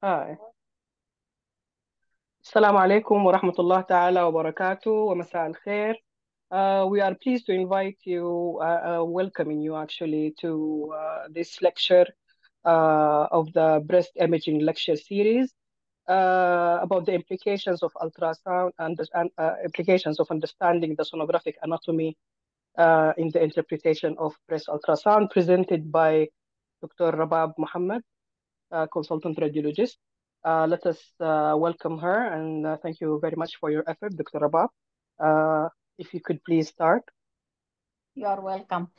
Hi. Assalamu alaikum wa rahmatullahi ta'ala wa barakatuh wa masa al-khair. We are pleased to invite you, welcoming you actually to this lecture of the breast imaging lecture series about the implications of ultrasound and implications of understanding the sonographic anatomy in the interpretation of breast ultrasound, presented by Dr. Rabab Muhammad, consultant radiologist. Let us welcome her and thank you very much for your effort, Dr. Rabab. If you could please start. You are welcome.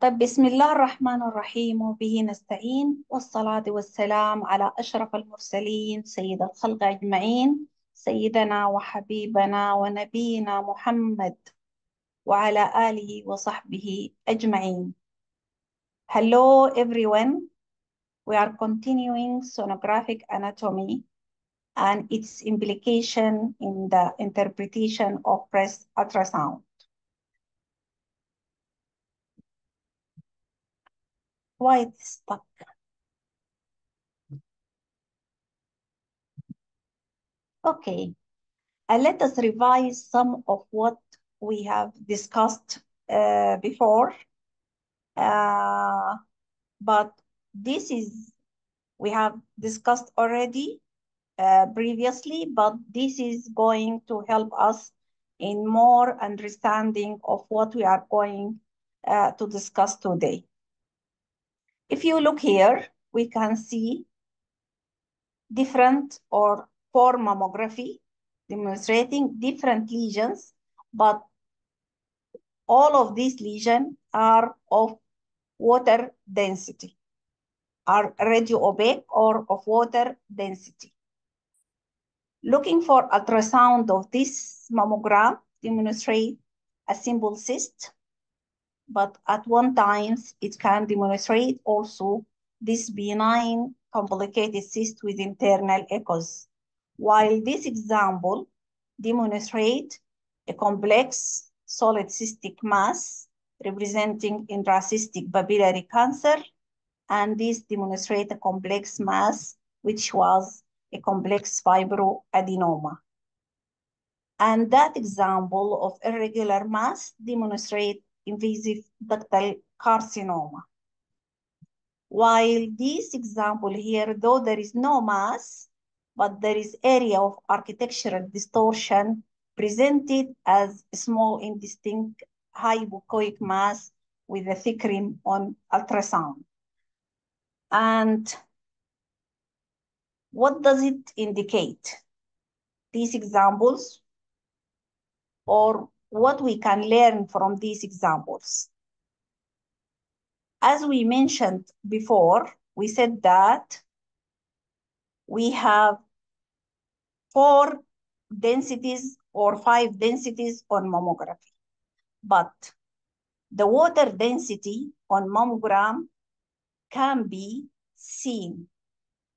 طيب بسم الله الرحمن الرحيم وبه نستعين والصلاة والسلام على أشرف المرسلين سيد الخلق أجمعين سيدنا وحبيبنا ونبينا محمد وعلى آله وصحبه أجمعين. Hello everyone. We are continuing sonographic anatomy and its implication in the interpretation of breast ultrasound. Why it's stuck? Okay, let us revise some of what we have discussed before. But this is, we have discussed already previously, but this is going to help us in more understanding of what we are going to discuss today. If you look here, we can see different or for mammography demonstrating different lesions, but all of these lesions are of water density, are radio-opaque or of water density. Looking for ultrasound of this mammogram demonstrate a simple cyst, but at one time it can demonstrate also this benign complicated cyst with internal echoes. While this example demonstrates a complex solid cystic mass representing intracystic papillary cancer, and this demonstrates a complex mass which was a complex fibroadenoma. And that example of irregular mass demonstrates invasive ductal carcinoma. While this example here, though there is no mass, but there is area of architectural distortion presented as a small indistinct hypoechoic mass with a thick rim on ultrasound. And what does it indicate? These examples, or what we can learn from these examples. As we mentioned before, we said that we have 4 densities or 5 densities on mammography. But the water density on mammogram can be seen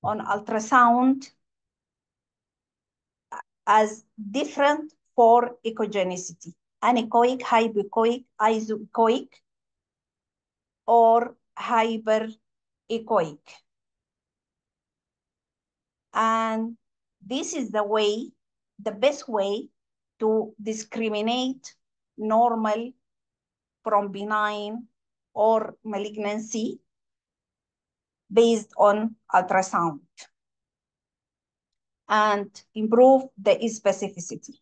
on ultrasound as different for echogenicity: anechoic, hypoechoic, isoechoic, or hyperechoic. And this is the best way to discriminate normal from benign or malignancy based on ultrasound and improve the specificity.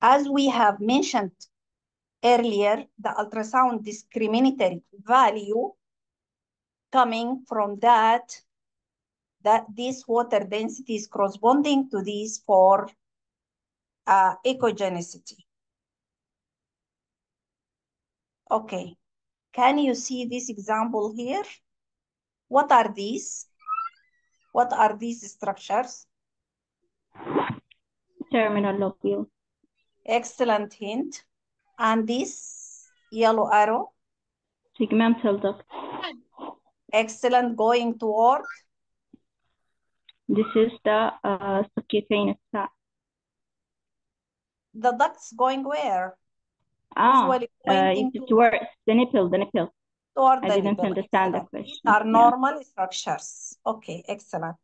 As we have mentioned earlier, the ultrasound discriminatory value coming from that this water density is corresponding to these for echogenicity. Okay, can you see this example here? What are these? What are these structures? Terminal lobule. Excellent hint. And this yellow arrow? Segmental duct. Excellent. Going toward? This is the subcutaneous sac. The duct's going where? Usually pointing towards the nipple, toward I the didn't nipple. understand the Excellent. These question. are normal structures. Okay, excellent.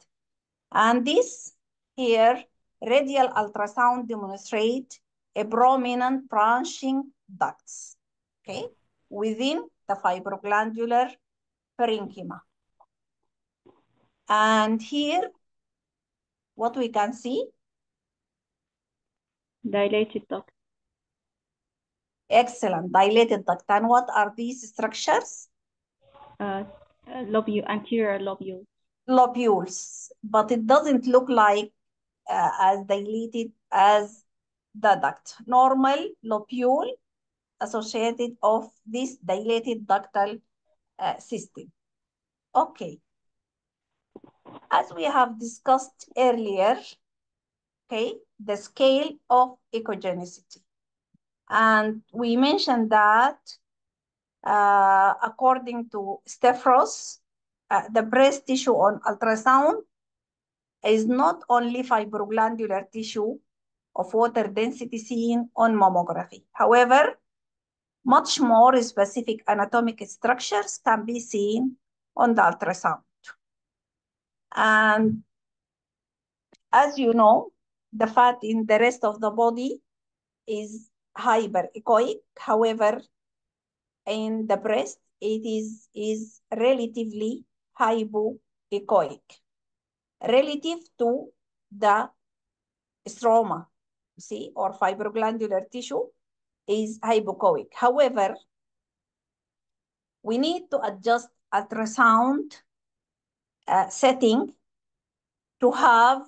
And this here, radial ultrasound demonstrate a prominent branching ducts, okay, within the fibroglandular parenchyma. And here, what we can see? Dilated duct. Excellent, dilated duct. And what are these structures? Anterior lobule. Lobules, but it doesn't look like as dilated as the duct. Normal lobule associated of this dilated ductal system. Okay. As we have discussed earlier, okay, the scale of echogenicity. And we mentioned that according to Stefros, the breast tissue on ultrasound is not only fibroglandular tissue of water density seen on mammography. However, much more specific anatomic structures can be seen on the ultrasound. And as you know, the fat in the rest of the body is hyperechoic. However, in the breast, it is relatively hypoechoic relative to the stroma, see, or fibroglandular tissue is hypoechoic. However, we need to adjust ultrasound setting to have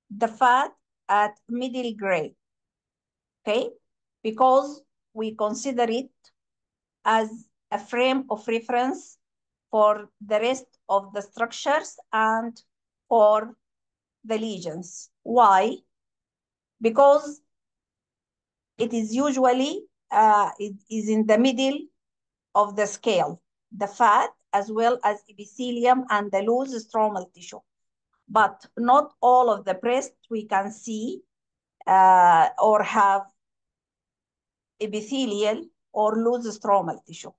the fat at middle grade, okay? Because we consider it as a frame of reference for the rest of the structures and for the lesions. Why? Because it is usually it is in the middle of the scale, the fat as well as epithelium and the loose stromal tissue. But not all of the breast we can see or have epithelial or loose stromal tissue.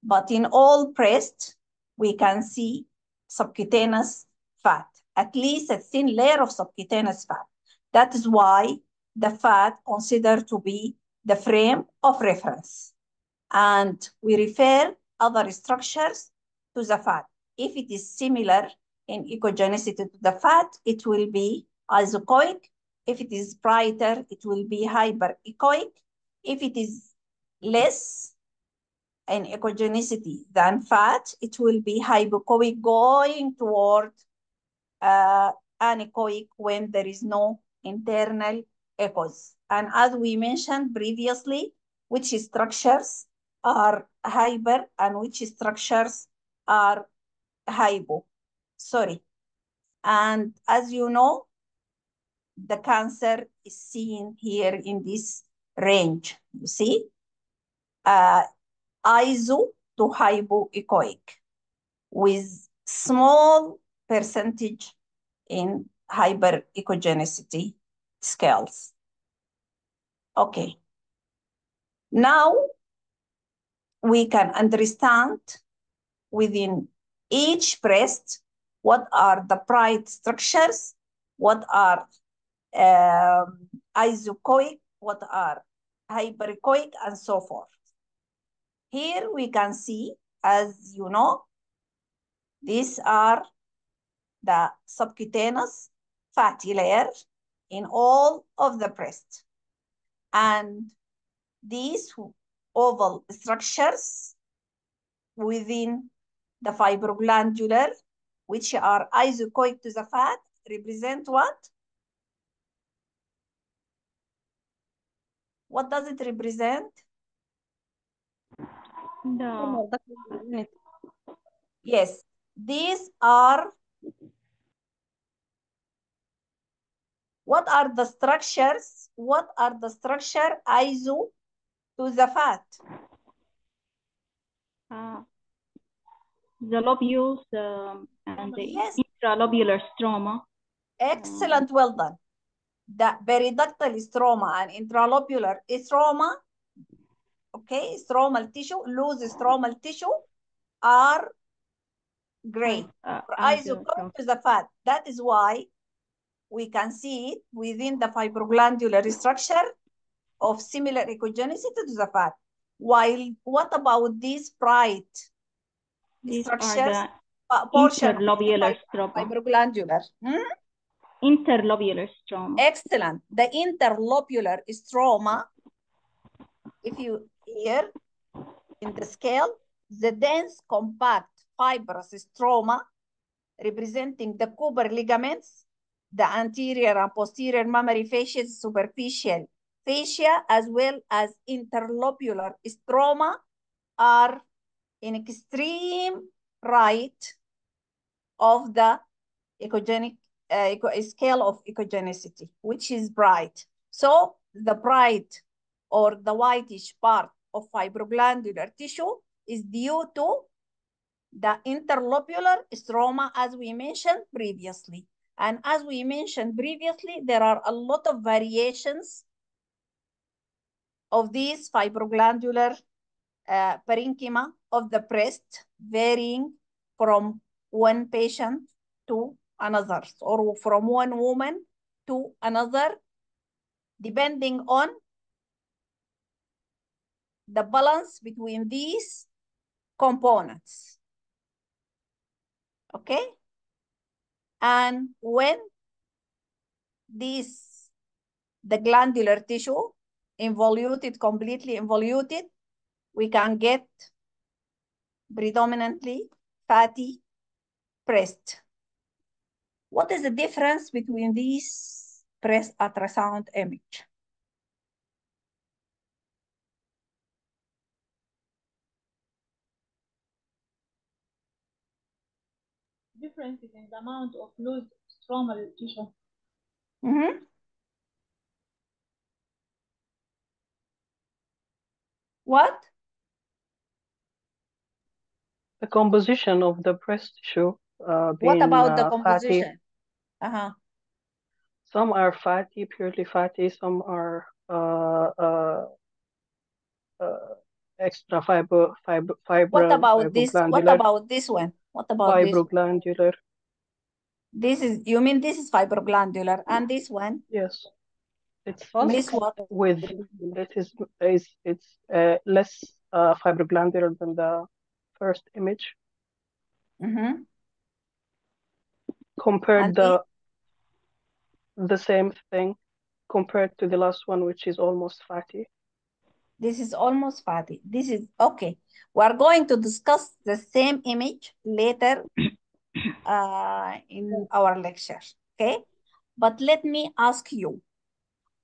But in all breast, we can see subcutaneous fat, at least a thin layer of subcutaneous fat. That is why the fat considered to be the frame of reference. And we refer other structures to the fat. If it is similar in echogenicity to the fat, it will be isoechoic. If it is brighter, it will be hyperechoic. If it is less in echogenicity than fat, it will be hypoechoic going toward anechoic when there is no internal echoes. And as we mentioned previously, which structures are hyper and which structures are hypo. Sorry. And as you know, the cancer is seen here in this range. You see, iso to hypoechoic with small percentage in hyperechogenicity scales. Okay. Now we can understand within each breast what are the bright structures, what are isoechoic, what are hyperechoic, and so forth. Here we can see, as you know, these are the subcutaneous fatty layer in all of the breast. And these oval structures within the fibroglandular, which are isoechoic to the fat, represent what? What does it represent? No. Yes, these are, what are the structures? What are the structure iso to the fat? The lobules and the yes, intralobular stroma. Excellent, well done. The periductal stroma and intralobular stroma, okay, stromal tissue, loose stromal tissue, are gray. As You come to the fat. That is why we can see it within the fibroglandular structure of similar echogenicity to the fat. While what about these bright structures? Portion interlobular stroma. Fibroglandular. Interlobular stroma. Excellent. The interlobular stroma, if you here in the scale, the dense, compact, fibrous stroma representing the Cooper ligaments, the anterior and posterior mammary fascia, superficial fascia, as well as interlobular stroma are in extreme right of the echogenic scale of echogenicity, which is bright. So the bright or the whitish part of fibroglandular tissue is due to the interlobular stroma, as we mentioned previously. And as we mentioned previously, there are a lot of variations of these fibroglandular parenchyma of the breast, varying from one patient to another, or from one woman to another, depending on the balance between these components. Okay? And when the glandular tissue involuted, completely involuted, we can get predominantly fatty breast. What is the difference between these breast ultrasound image? Differences in the amount of loose stromal tissue. What? The composition of the breast tissue being what about the composition? Fatty. Some are fatty, purely fatty. Some are extra What about this? What fibroglandular. about this one? What about Fibroglandular. This is, you mean this is fibroglandular, and this one? Yes. It's Miss what? with it's less fibroglandular than the first image. Compared And the same thing compared to the last one, which is almost fatty. This is almost fatty. This is okay. We are going to discuss the same image later in our lecture. Okay, but let me ask you,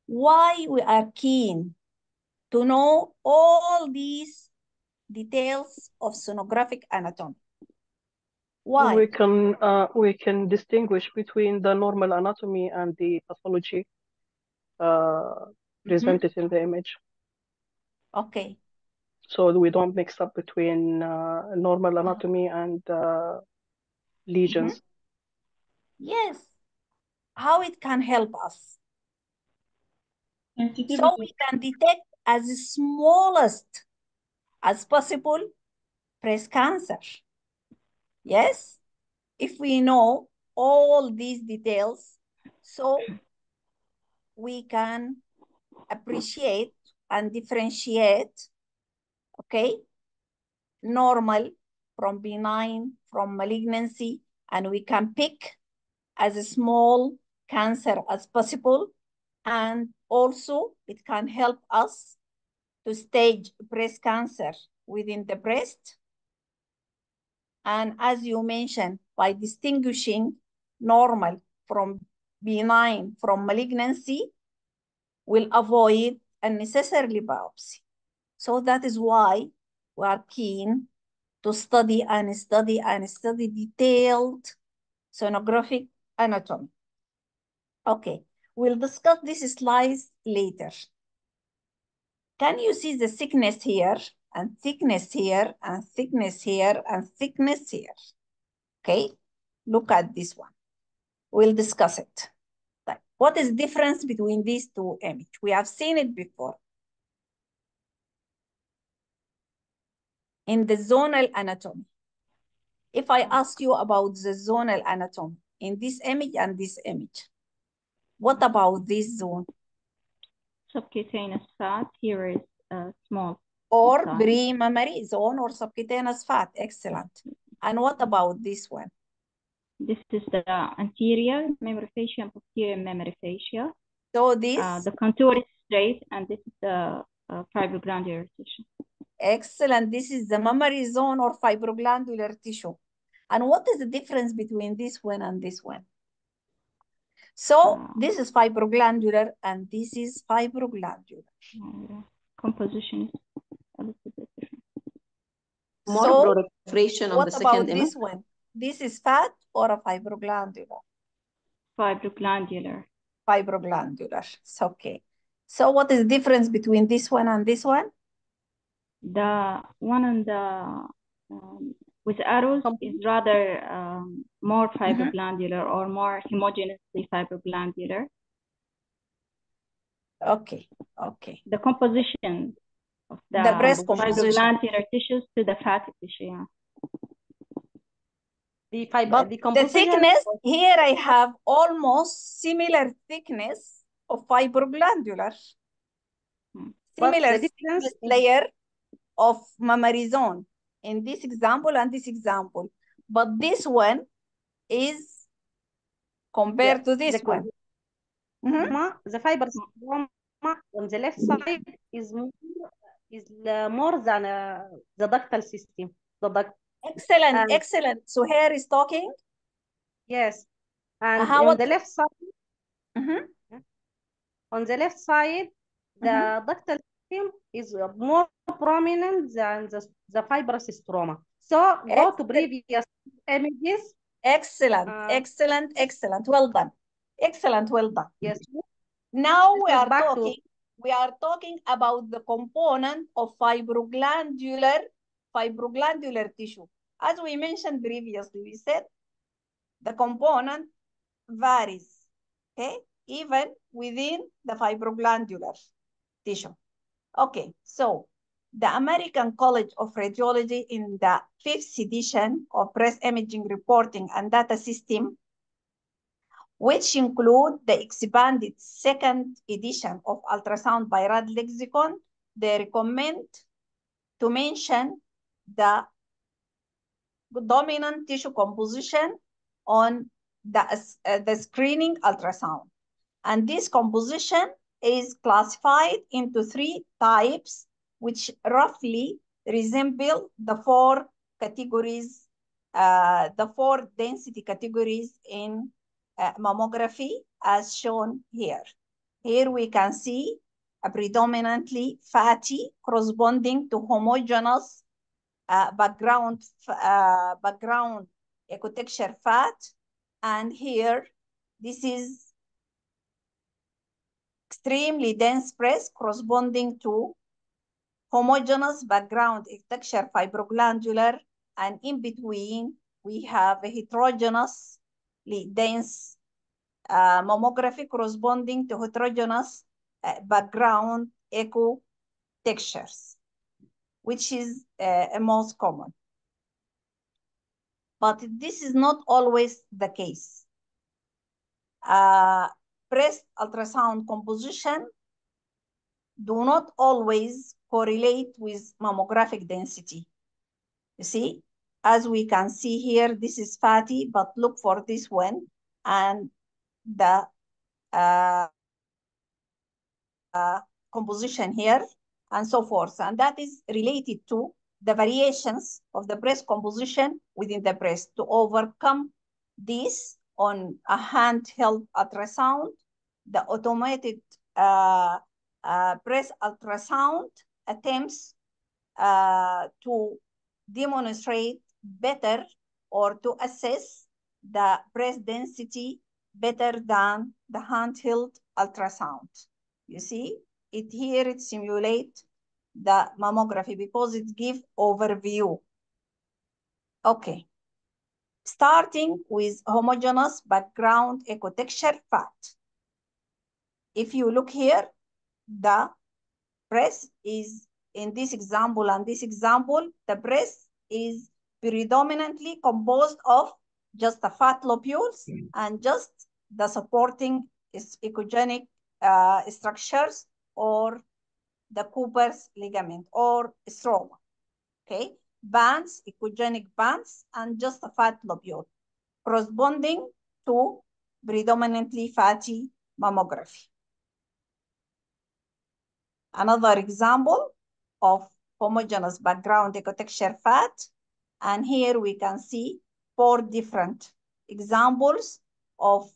why we are keen to know all these details of sonographic anatomy? Why? We can distinguish between the normal anatomy and the pathology presented in the image. Okay. So we don't mix up between normal anatomy and lesions. Yes. How it can help us? So we can detect as smallest as possible breast cancer. Yes? If we know all these details, so we can appreciate and differentiate, okay, normal from benign, from malignancy, and we can pick as a small cancer as possible. And also it can help us to stage breast cancer within the breast. And as you mentioned, by distinguishing normal from benign from malignancy, will avoid unnecessarily biopsy. So that is why we are keen to study and study and study detailed sonographic anatomy. Okay, we'll discuss these slides later. Can you see the thickness here and thickness here and thickness here and thickness here? Okay, look at this one. We'll discuss it. What is the difference between these two images? We have seen it before. In the zonal anatomy, If I ask you about the zonal anatomy in this image and this image, what about this zone? Subcutaneous fat. Here is small. Or inside. pre-mammary zone or subcutaneous fat. Excellent. And what about this one? This is the anterior mammary fascia and posterior mammary fascia. So this, The contour is straight, and this is the fibroglandular tissue. excellent. This is the mammary zone or fibroglandular tissue. And what is the difference between this one and this one? So this is fibroglandular and this is fibroglandular. Composition is a little bit different. More So proliferation on what the about second image. this one? This is fat or a fibroglandular? Fibroglandular. Fibroglandular. It's okay. So what is the difference between this one and this one? The one on the with arrows is rather more fibroglandular or more homogeneously fibroglandular. Okay, okay. The composition of The breast composition. fibroglandular tissues to the fatty tissue. Yeah. But the thickness, here I have almost similar thickness of fibroglandular. Similar thickness layer of mammary zone in this example and this example. But this one is compared to this one. The fiber on the left side is more than the ductal system. The duct. Excellent, excellent. So here is talking. Yes, and on the left side. On the left side, the ductal system is more prominent than the fibrous stroma. So go to previous images. Excellent, excellent, excellent. Well done. Excellent, well done. Yes. Now we are talking about the component of fibroglandular tissue. As we mentioned previously, we said the component varies, okay, even within the fibroglandular tissue. Okay, so the American College of Radiology in the 5th edition of breast imaging reporting and data system, which include the expanded 2nd edition of ultrasound by rad lexicon, they recommend to mention the dominant tissue composition on the screening ultrasound. And this composition is classified into 3 types, which roughly resemble the 4 categories, the 4 density categories in mammography as shown here. Here we can see a predominantly fatty corresponding to homogeneous background ecotexture fat. And here, this is extremely dense breast corresponding to homogeneous background ecotexture fibroglandular, and in between, we have a heterogeneously dense mammography corresponding to heterogeneous background echo textures, which is most common. But this is not always the case. Breast ultrasound composition do not always correlate with mammographic density. You see, as we can see here, this is fatty, but look for this one, and the composition here, and so forth. And that is related to the variations of the breast composition within the breast. To overcome this on a handheld ultrasound, the automated breast ultrasound attempts to demonstrate better or to assess the breast density better than the handheld ultrasound. You see, it simulates the mammography because it gives overview. Okay. Starting with homogeneous background ecotexture fat. If you look here, the breast is in this example and this example, the breast is predominantly composed of just the fat lobules and just the supporting echogenic structures or the Cooper's ligament or stroma. Okay, bands, echogenic bands, and just a fat lobule corresponding to predominantly fatty mammography. Another example of homogeneous background ecotexture fat. And here we can see 4 different examples of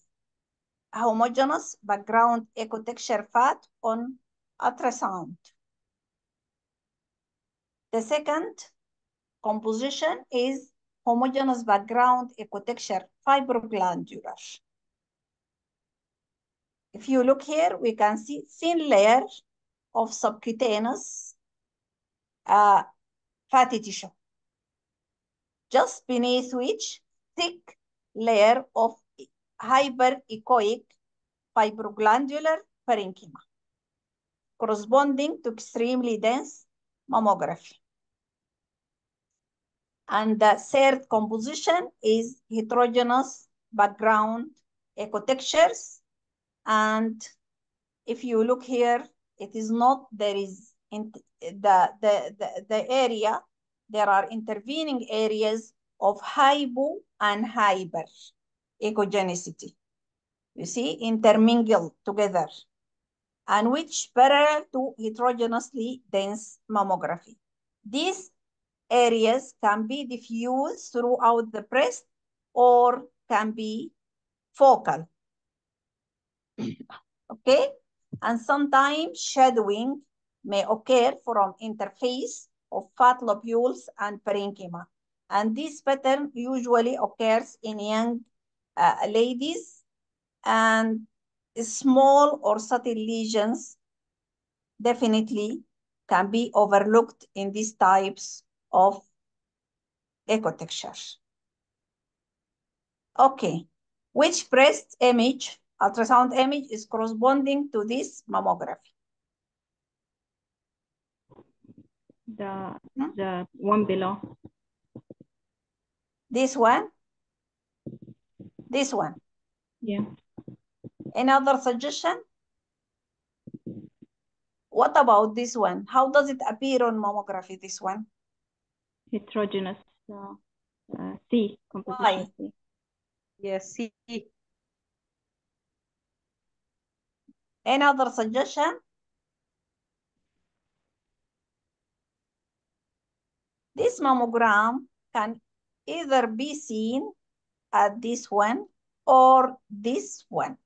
homogeneous background ecotexture fat on ultrasound. The second composition is homogeneous background ecotexture fibroglandular. If you look here, we can see thin layer of subcutaneous fatty tissue, just beneath which thick layer of hyperechoic fibroglandular parenchyma, corresponding to extremely dense mammography. And the third composition is heterogeneous background ecotextures. And if you look here, it is not, there is in the area, there are intervening areas of hypo and hyper echogenicity. You see, intermingled together, and which parallel to heterogeneously dense mammography. These areas can be diffused throughout the breast or can be focal. Okay, and sometimes shadowing may occur from interface of fat lobules and parenchyma. And this pattern usually occurs in young ladies, and small or subtle lesions definitely can be overlooked in these types of ecotexture. Okay, which breast image, ultrasound image, is corresponding to this mammography? The one below. This one? This one? Yeah. Another suggestion? What about this one? How does it appear on mammography, this one? Heterogeneous C composition. Why? C. Yes, C. Another suggestion? This mammogram can either be seen at this one or this one.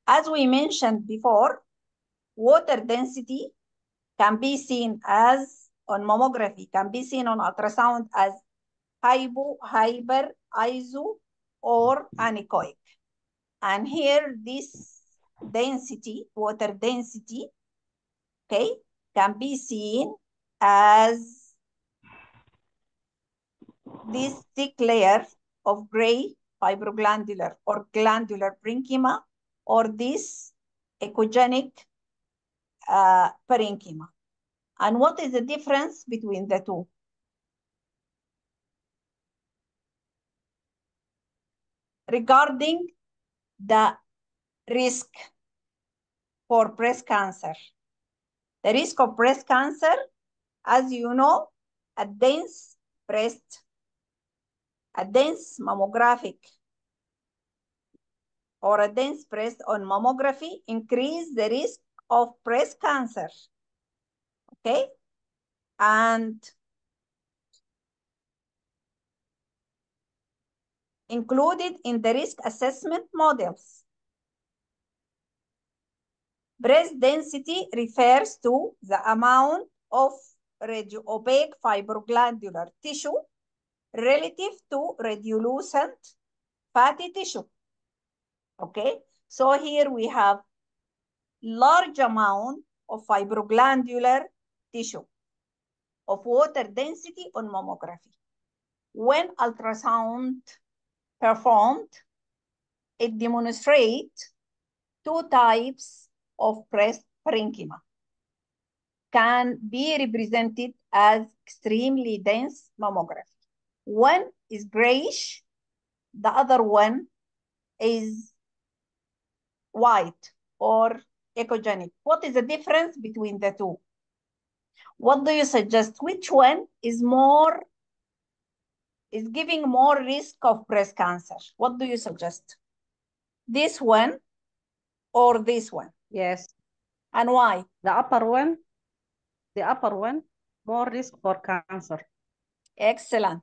As we mentioned before, water density can be seen as, on mammography, can be seen on ultrasound as hypo, hyper, iso, or anechoic. And here this density, water density, okay, can be seen as this thick layer of gray fibroglandular or glandular parenchyma, or this echogenic parenchyma. And what is the difference between the two? Regarding the risk for breast cancer. The risk of breast cancer, as you know, a dense breast, a dense mammographic or a dense breast on mammography increase the risk of breast cancer. Okay? And included in the risk assessment models. Breast density refers to the amount of radioopaque fibroglandular tissue relative to radiolucent fatty tissue. Okay, so here we have large amount of fibroglandular tissue of water density on mammography. When ultrasound performed, it demonstrates 2 types of breast parenchyma. can be represented as extremely dense mammography. One is grayish, the other one is white or echogenic. What is the difference between the two? What do you suggest? Which one is giving more risk of breast cancer? What do you suggest? This one or this one? Yes. And why? The upper one, more risk for cancer. Excellent.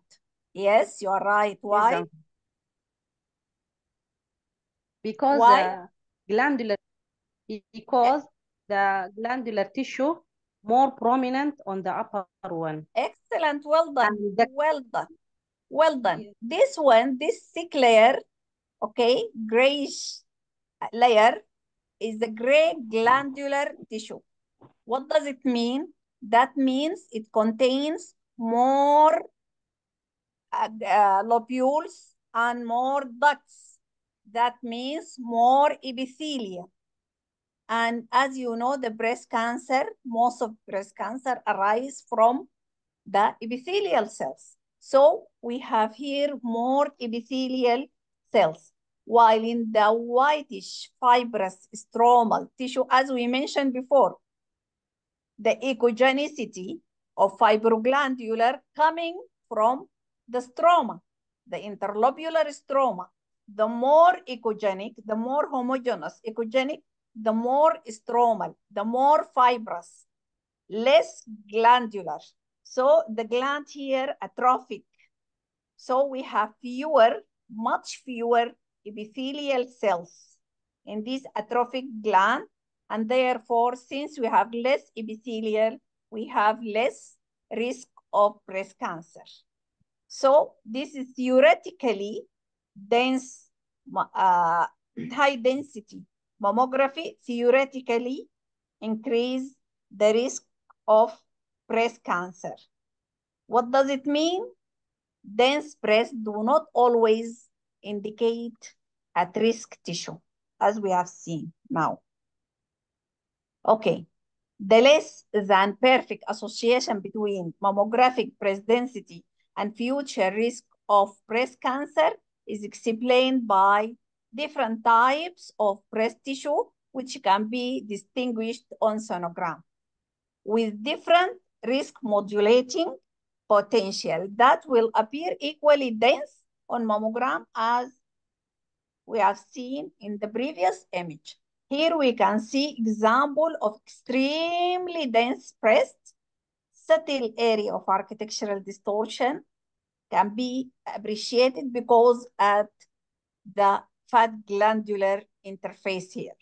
Yes, you are right. Why? Because Why? because the glandular tissue more prominent on the upper one. Excellent. Well done. And Well done. Well done. This one, this thick layer, okay, grayish layer is the gray glandular tissue. What does it mean? That means it contains more lobules and more ducts. That means more epithelium. And as you know, the breast cancer, most of breast cancer arise from the epithelial cells. So we have here more epithelial cells, while in the whitish fibrous stromal tissue, as we mentioned before, the echogenicity of fibroglandular coming from the stroma, the interlobular stroma. The more echogenic, the more homogeneous echogenic, the more stromal, the more fibrous, less glandular. So the gland here atrophic. So we have much fewer epithelial cells in this atrophic gland. And therefore, since we have less epithelial, we have less risk of breast cancer. So this is theoretically dense, high density mammography theoretically increase the risk of breast cancer. What does it mean? Dense breasts do not always indicate at-risk tissue, as we have seen now. Okay, the less than perfect association between mammographic breast density and future risk of breast cancer is explained by different types of breast tissue, which can be distinguished on sonogram, with different risk modulating potential that will appear equally dense on mammogram as we have seen in the previous image. Here we can see example of extremely dense breast, subtle area of architectural distortion can be appreciated because at the fat glandular interface here.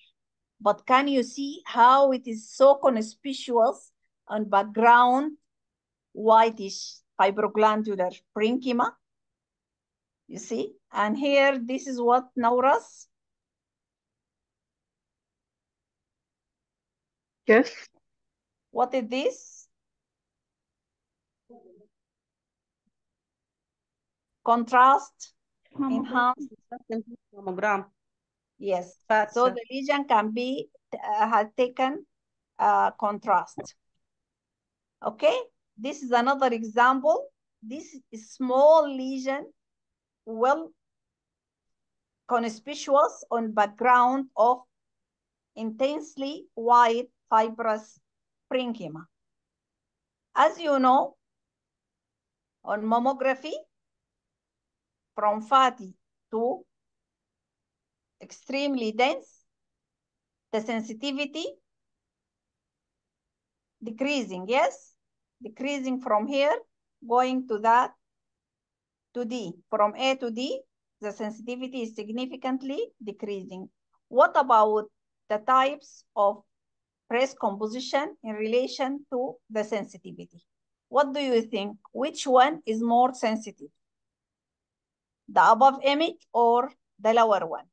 But can you see how it is so conspicuous on background whitish fibroglandular parenchyma? You see? And here, this is what, Nauras? Yes. What is this? Contrast, enhanced mammogram. Yes. Fat So cell. the lesion can be has taken contrast. Okay. This is another example. This is small lesion, well conspicuous on background of intensely white fibrous parenchyma. As you know, on mammography, from fatty to extremely dense, the sensitivity decreasing, yes? Decreasing from here, going to that, to D. From A to D, the sensitivity is significantly decreasing. What about the types of breast composition in relation to the sensitivity? What do you think? Which one is more sensitive? The above image or the lower one?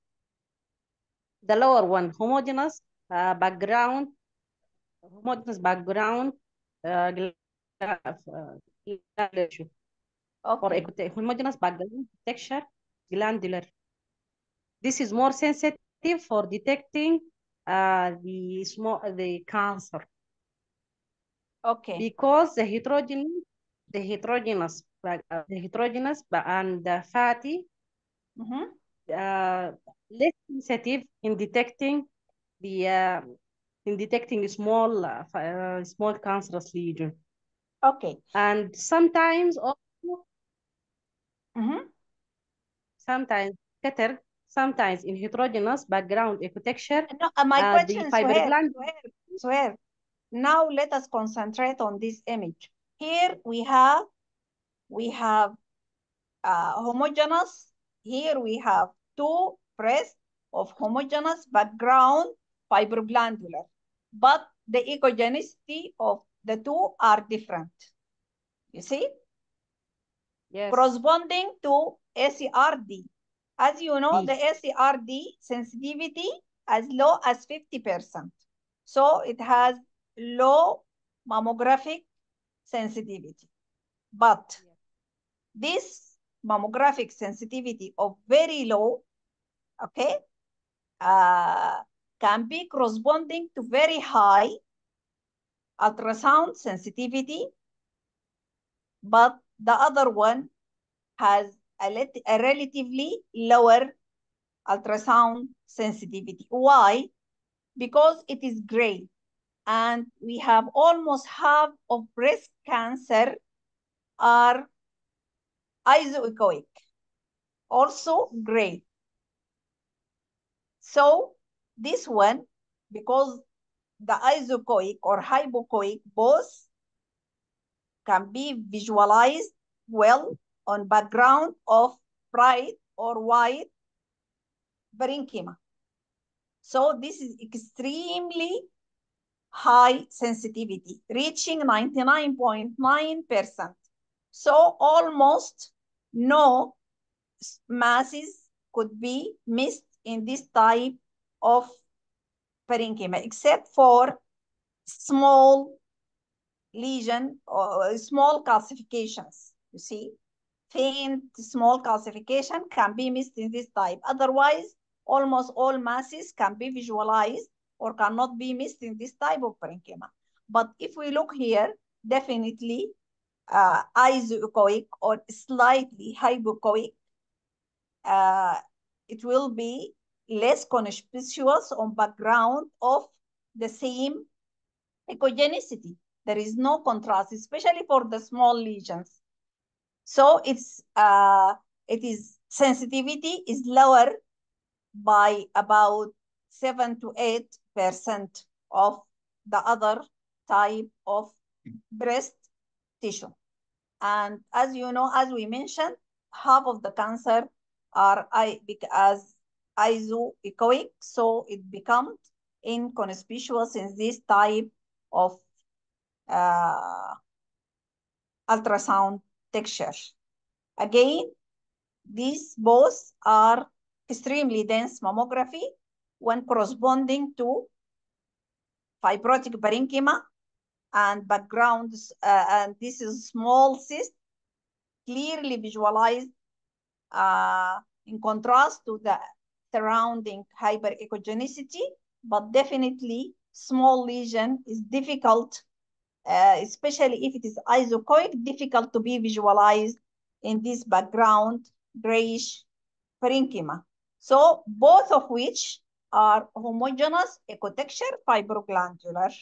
The lower one, homogeneous background, tissue. Or Okay. homogeneous background texture, glandular. This is more sensitive for detecting the cancer. Okay. Because the heterogeneous and the fatty less sensitive in detecting the small cancerous lesion. Okay. And sometimes also sometimes in heterogeneous background ecotexture. No, my question The is where? Now let us concentrate on this image. Here we have homogeneous. Here we have two breasts of homogeneous background fibroglandular, but the ecogenicity of the two are different. You see? Yes. Corresponding to ACRD. As you know, the ACRD sensitivity as low as 50%. So it has low mammographic sensitivity. But this mammographic sensitivity of very low, okay, can be corresponding to very high ultrasound sensitivity, but the other one has a relatively lower ultrasound sensitivity. Why? Because it is gray, and we have almost half of breast cancer are isoechoic, also gray. So this one, because the isoechoic or hypoechoic both can be visualized well on background of bright or white parenchyma. So this is extremely high sensitivity, reaching 99.9%. So almost no masses could be missed in this type of parenchyma, except for small lesion or small calcifications. You see, faint small calcification can be missed in this type. Otherwise, almost all masses can be visualized or cannot be missed in this type of parenchyma. But if we look here, definitely isoechoic or slightly hypoechoic, it will be less conspicuous on background of the same echogenicity. There is no contrast, especially for the small lesions. So it is sensitivity is lower by about 7 to 8% of the other type of breast tissue. And as you know, as we mentioned, half of the cancer are as isoechoic, so it becomes inconspicuous in this type of ultrasound texture. Again, these both are extremely dense mammography when corresponding to fibrotic parenchyma and backgrounds, and this is small cyst, clearly visualized in contrast to the surrounding hyperechogenicity, but definitely small lesion is difficult, especially if it is isoechoic, difficult to be visualized in this background grayish parenchyma. So both of which are homogeneous ecotexture fibroglandular.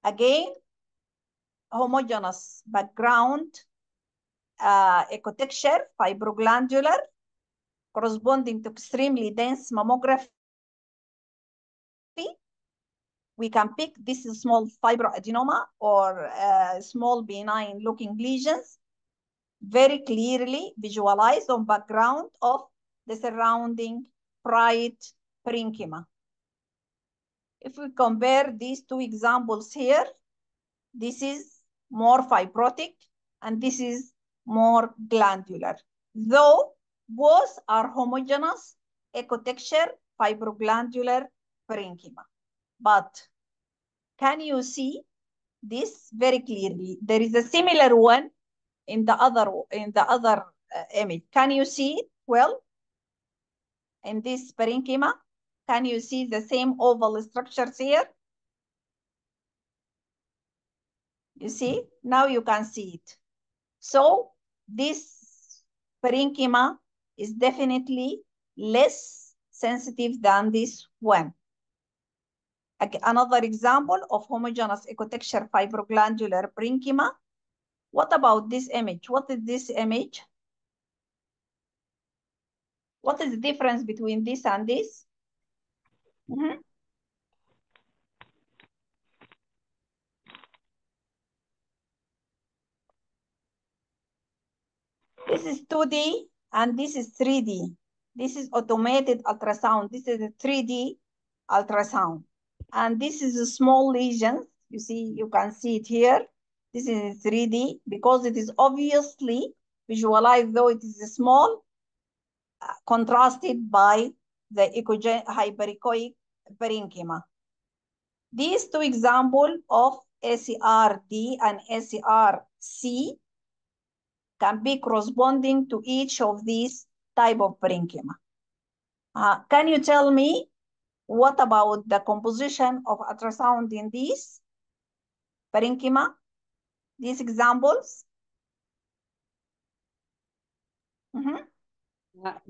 Again, homogeneous background ecotexture fibroglandular corresponding to extremely dense mammography. We can pick this small fibroadenoma or small benign looking lesions very clearly visualized on background of the surrounding bright parenchyma. If we compare these two examples here, this is more fibrotic and this is more glandular. Though both are homogeneous ecotexture fibroglandular parenchyma. But can you see this very clearly? There is a similar one in the other image. Can you see it well? In this parenchyma, can you see the same oval structures here? You see, now you can see it. So this parenchyma is definitely less sensitive than this one. Another example of homogeneous ecotexture fibroglandular parenchyma. What about this image? What is this image? What is the difference between this and this? This is 2D and this is 3D. This is automated ultrasound. This is a 3D ultrasound. And this is a small lesion. You see, you can see it here. This is 3D because it is obviously visualized, though it is small, contrasted by the hyperechoic parenchyma. These two examples of ACR-D and ACR-C can be corresponding to each of these type of parenchyma. Can you tell me what about the composition of ultrasound in these parenchyma, these examples?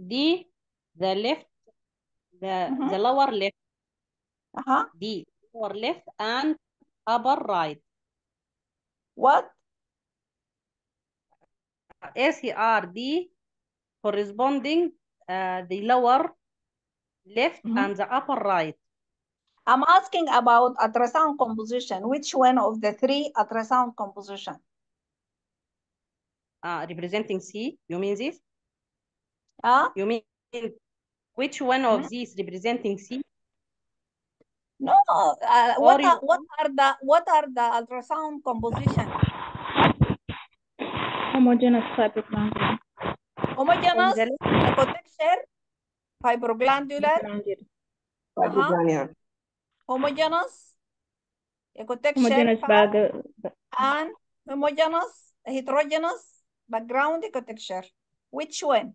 D, the left, the lower left, D, lower left and upper right. What? ACR-D corresponding the lower left and the upper right. I'm asking about ultrasound composition. Which one of the three ultrasound composition? Representing C, you mean this? You mean which one of these representing C? No, what are the ultrasound composition? Homogeneous fibroglandular. Homogeneous ecotexture fibroglandular. Homogeneous ecotexture and homogeneous heterogeneous background ecotexture. Which one?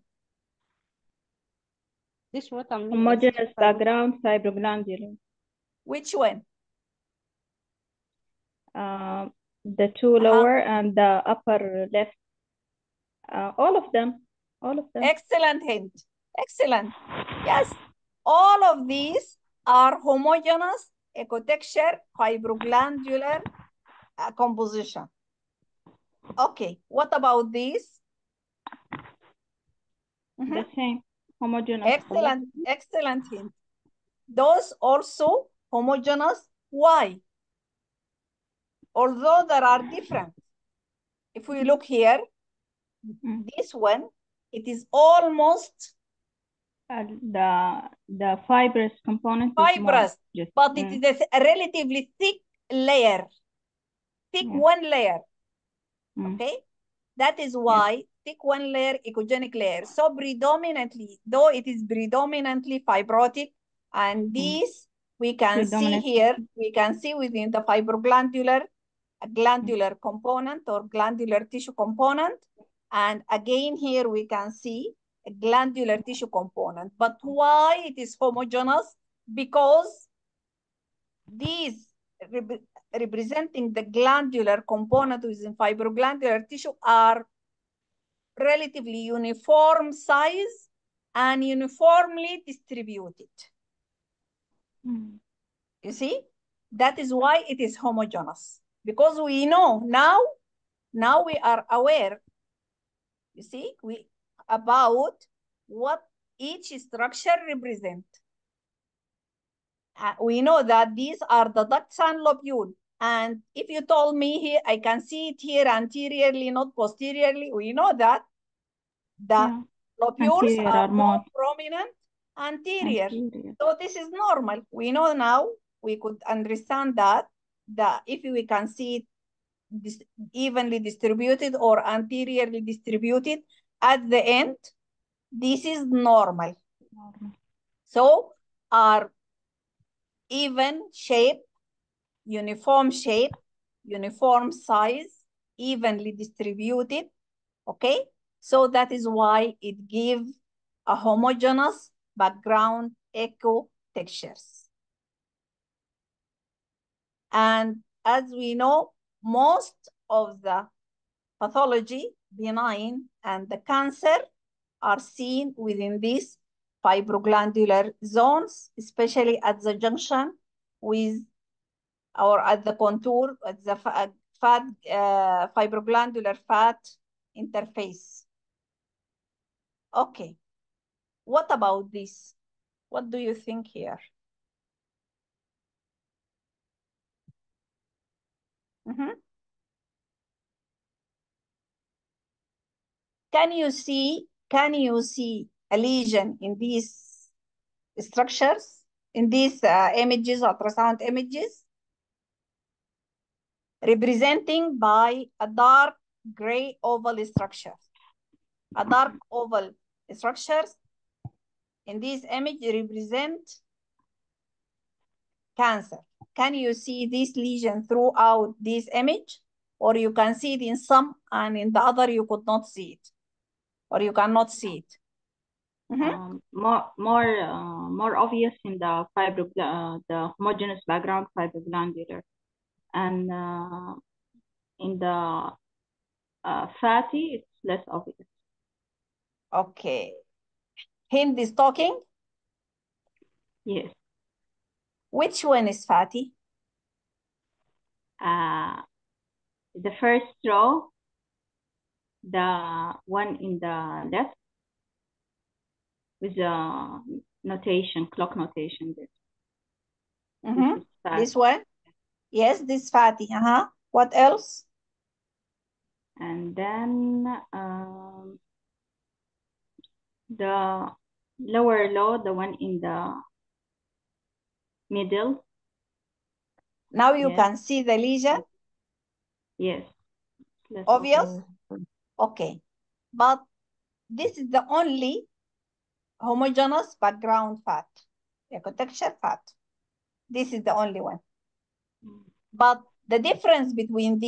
This one. Homogeneous background fibroglandular. Which one? The two lower and the upper left. All of them. All of them. Excellent hint. Excellent. Yes. All of these are homogeneous ecotexture fibroglandular composition. Okay. What about these? The same. Homogeneous. Excellent. Excellent hint. Those also homogeneous. Why? Although there are different. If we look here, this one, it is almost the fibrous component. Fibrous, but it is a relatively thick layer. Thick one layer. Okay? That is why thick one layer, echogenic layer. So predominantly, though it is predominantly fibrotic, and these we can see here, we can see within the fibroglandular glandular component or glandular tissue component. And again, here we can see a glandular tissue component. But why it is homogeneous? Because these representing the glandular component within fibroglandular tissue are relatively uniform size and uniformly distributed. You see, that is why it is homogeneous. Because we know now we are aware, you see, about what each structure represents. We know that these are the ducts and lobule. And if you told me here, I can see it here anteriorly, not posteriorly, we know that the lobules are more prominent anterior. So this is normal. We know now, we could understand that if we can see it evenly distributed or anteriorly distributed at the end, this is normal. So our even shape, uniform size, evenly distributed, okay? So that is why it gives a homogeneous background echo textures. And as we know, most of the pathology, benign, and the cancer are seen within these fibroglandular zones, especially at the junction with or at the contour, at the fibroglandular fat interface. Okay, what about this? What do you think here? Can you see a lesion in these structures, in these images, ultrasound images, representing by a dark gray oval structure? A dark oval structures in this image represent cancer. Can you see this lesion throughout this image? Or you can see it in some and in the other you could not see it? Or you cannot see it? More obvious in the the homogeneous background fibroglandular, and in the fatty it's less obvious. Okay. Hind is talking? Yes. Which one is fatty? The first row, the one in the left, with the notation, clock notation. This one? Yes, this fatty. What else? And then the lower low, the one in the middle. Now you can see the lesion? Yes. Obvious? Okay. But this is the only homogeneous background fat, ecotexture fat. This is the only one. But the difference between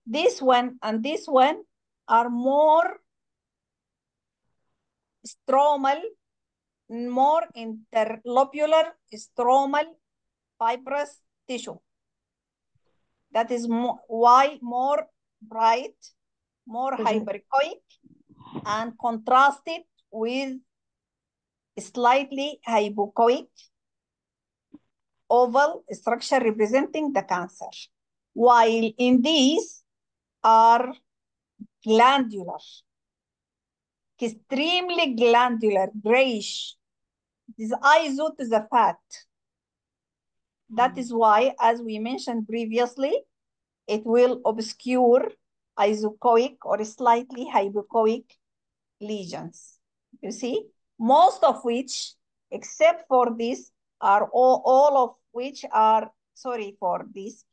this one and this one are more stromal, more interlobular stromal fibrous tissue. That is why more bright, more hyperechoic, and contrasted with slightly hypoechoic oval structure representing the cancer. While in these are glandular, extremely glandular, grayish. It is iso to the fat. That is why, as we mentioned previously, it will obscure isoechoic or slightly hypoechoic lesions. You see, most of which, except for this, are all of which are, sorry for this,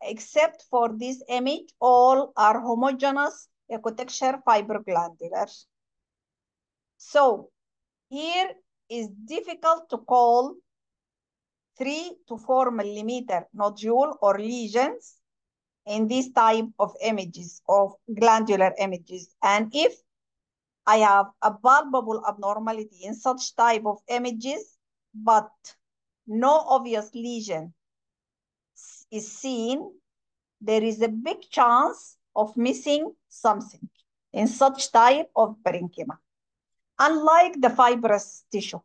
except for this image, all are homogeneous ecotexture fibroglandular. So here is difficult to call 3 to 4 millimeter nodule or lesions in this type of images, of glandular images. And if I have a palpable abnormality in such type of images, but no obvious lesion is seen, there is a big chance of missing something in such type of parenchyma, unlike the fibrous tissue,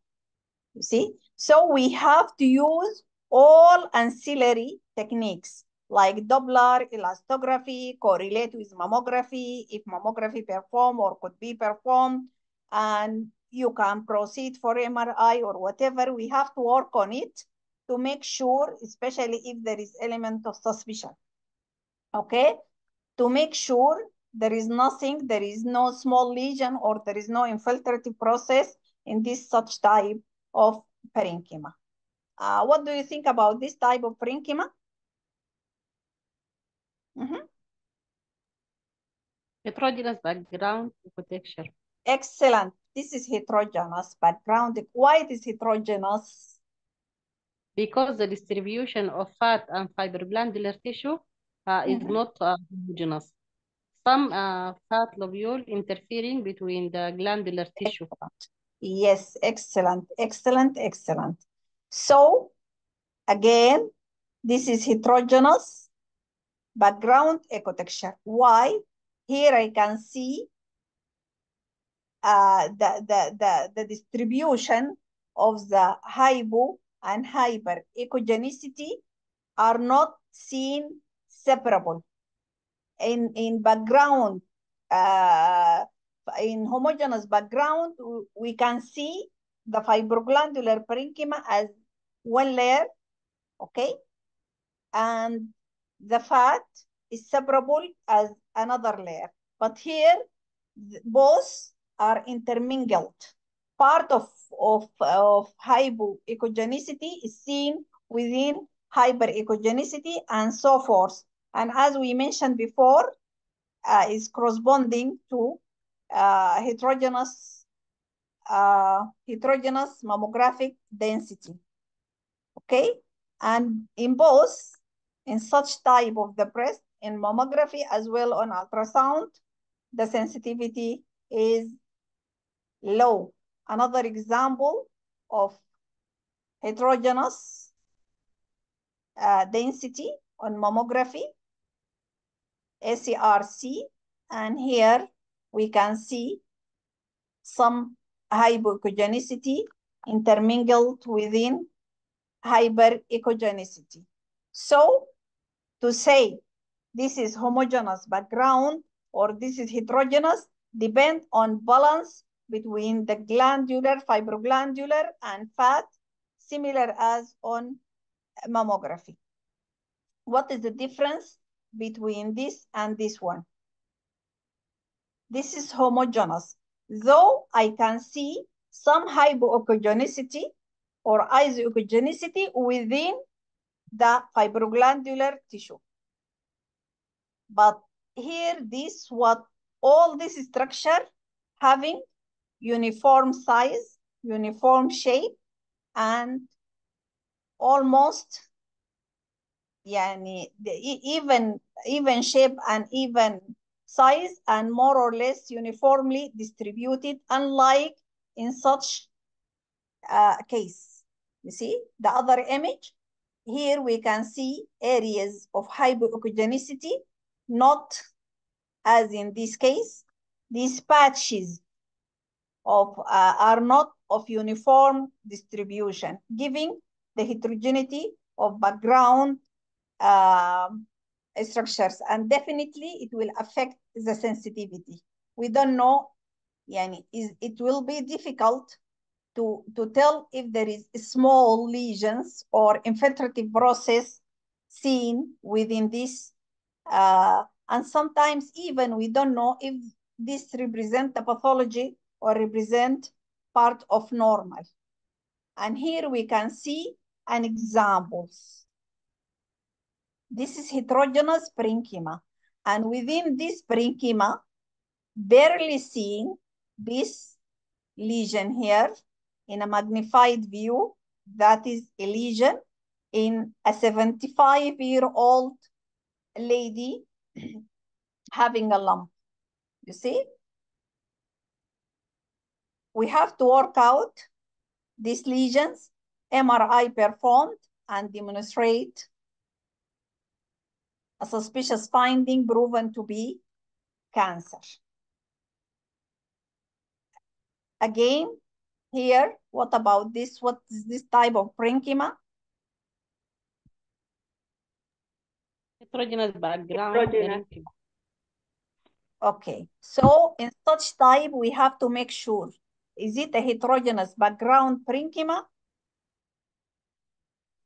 you see? So we have to use all ancillary techniques like Doppler, elastography, correlate with mammography, if mammography performed or could be performed, and you can proceed for MRI or whatever. We have to work on it to make sure, especially if there is element of suspicion, okay? To make sure there is nothing, there is no small lesion or there is no infiltrative process in this such type of parenchyma. What do you think about this type of parenchyma? Heterogeneous background ecotexture. Excellent. This is heterogeneous background. Why it is heterogeneous? Because the distribution of fat and fibroglandular tissue is not homogeneous. Some fat lobule interfering between the glandular tissue. Yes, excellent, excellent, excellent. So, again, this is heterogeneous background echo texture. Why? Here I can see the distribution of the hypo and hyper echogenicity are not seen separable. In background, in homogeneous background, we can see the fibroglandular parenchyma as one layer, okay? And the fat is separable as another layer. But here, both are intermingled. Part of hypoechogenicity is seen within hyperechogenicity and so forth. And as we mentioned before, is corresponding to heterogeneous mammographic density. Okay, and in both, in such type of the breast, in mammography as well on ultrasound, the sensitivity is low. Another example of heterogeneous density on mammography, ACRC, and here we can see some hypoechogenicity intermingled within hyperechogenicity. So to say this is homogeneous background or this is heterogeneous depend on balance between the glandular, fibroglandular, and fat, similar as on mammography. What is the difference between this and this one? This is homogeneous, though I can see some hypoechogenicity or isoechogenicity within the fibroglandular tissue. But here, all this structure having uniform size, uniform shape, and almost even shape and even size, and more or less uniformly distributed, unlike in such case. You see the other image? Here we can see areas of hypoechogenicity, not as in this case. These patches are not of uniform distribution, giving the heterogeneity of background structures, and definitely it will affect the sensitivity. We don't know, it will be difficult to tell if there is small lesions or infiltrative process seen within this, and sometimes even we don't know if this represent the pathology or represent part of normal. And here we can see an examples. This is heterogeneous parenchyma, and within this parenchyma, barely seeing this lesion here in a magnified view. That is a lesion in a 75-year-old lady having a lump. You see? We have to work out these lesions, MRI performed, and demonstrate a suspicious finding proven to be cancer. Again, here, what about this? What is this type of parenchyma? Heterogeneous background. Heterogeneous. Okay, so in such type, we have to make sure, is it a heterogeneous background parenchyma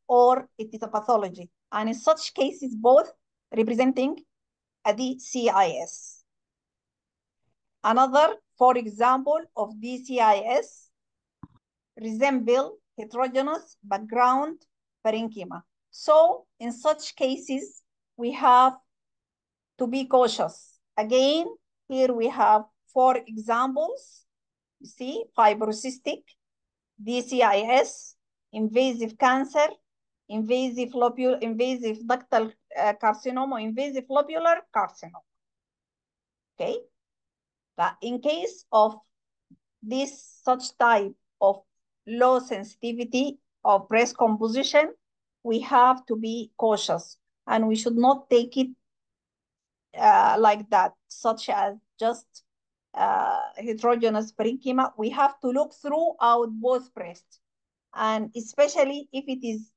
or it is a pathology? And in such cases, both representing a DCIS. Another, for example, of DCIS resemble heterogeneous background parenchyma. So in such cases, we have to be cautious. Again, here we have 4 examples. You see, fibrocystic, DCIS, invasive cancer, invasive ductal carcinoma, invasive lobular carcinoma. Okay, but in case of this such type of low sensitivity of breast composition, we have to be cautious, and we should not take it like that, such as just heterogeneous parenchyma, we have to look throughout both breasts, and especially if it is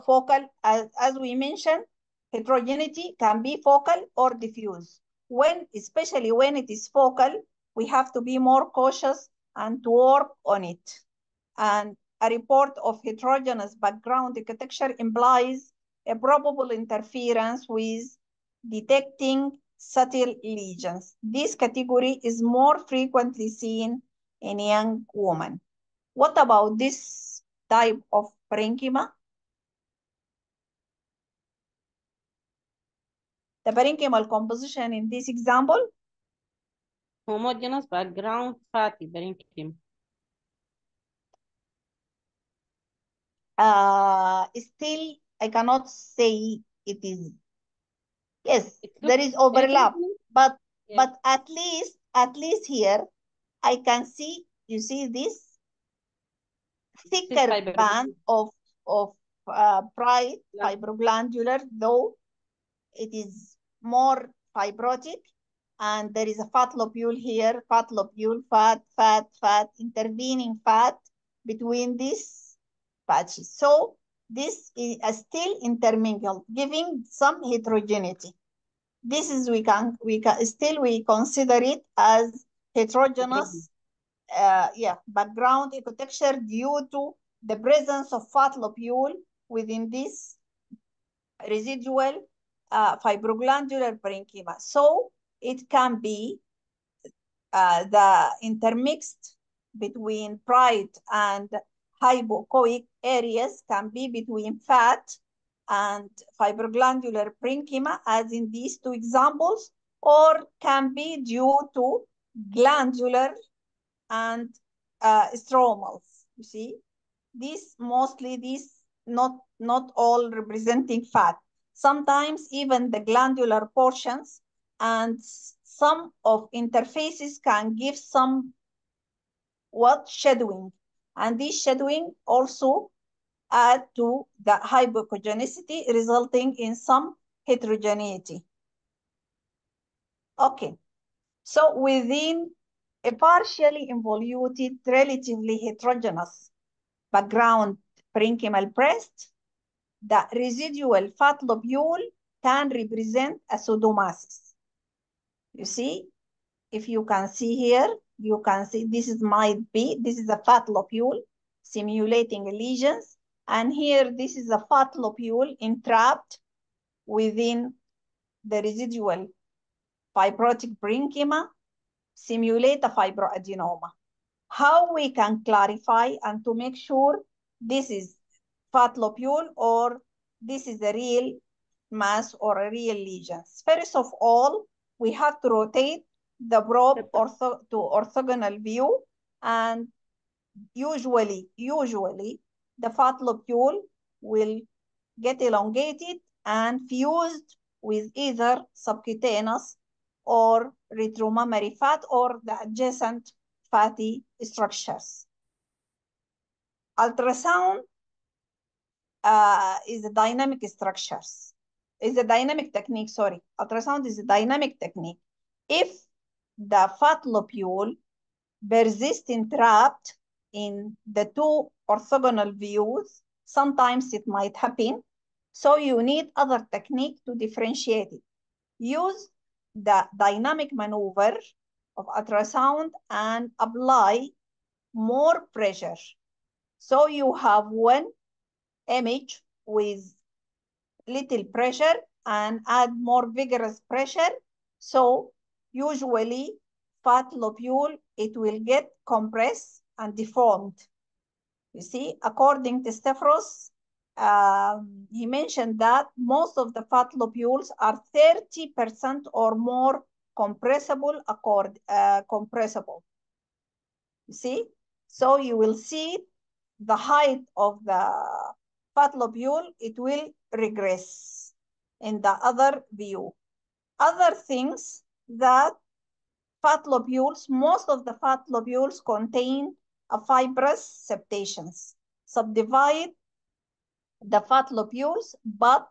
focal, as we mentioned, heterogeneity can be focal or diffuse. Especially when it is focal, we have to be more cautious and to work on it. And a report of heterogeneous background architecture implies a probable interference with detecting subtle lesions. This category is more frequently seen in young women. What about this type of parenchyma? The parenchymal composition in this example? Homogeneous background fatty parenchyma. Still, I cannot say it is. Yes, It there looks is overlap, parenchyma. but Yeah. but at least here I can see, you see this This is thicker fibroglandular. band of bright fibroglandular, though it is more fibrotic, and there is a fat lobule here, fat lobule, fat, intervening fat between these patches. So this is still intermingled, giving some heterogeneity. This is we consider it as heterogeneous background architecture due to the presence of fat lobule within this residual fibroglandular parenchyma. So it can be the intermixed between bright and hypoechoic areas can be between fat and fibroglandular parenchyma, as in these two examples, or can be due to glandular and stromals. You see, these not all representing fat. Sometimes even the glandular portions and some of interfaces can give some shadowing, and this shadowing also add to the hypoechogenicity, resulting in some heterogeneity. Okay, so within a partially involuted, relatively heterogeneous background parenchymal breast, the residual fat lobule can represent a pseudomasses. You see, if you can see here, you can see this might be, this is a fat lobule simulating lesions. And here, this is a fat lobule entrapped within the residual fibrotic parenchyma, simulate a fibroadenoma. How we can clarify and to make sure this is fat lobule or this is a real mass or a real lesion? First of all, we have to rotate the probe to orthogonal view, and usually the fat lobule will get elongated and fused with either subcutaneous or retromammary fat or the adjacent fatty structures. Ultrasound is a dynamic technique, sorry. Ultrasound is a dynamic technique. If the fat lobule persists entrapped in the two orthogonal views, sometimes it might happen. So you need other technique to differentiate it. Use the dynamic maneuver of ultrasound and apply more pressure. So you have one image with little pressure and add more vigorous pressure. So usually fat lobule, it will get compressed and deformed. You see, according to Stavros, he mentioned that most of the fat lobules are 30% or more compressible. You see, so you will see the height of the fat lobule, it will regress in the other view. Other things that fat lobules, most of the fat lobules contain a fibrous septations, subdivide the fat lobules, but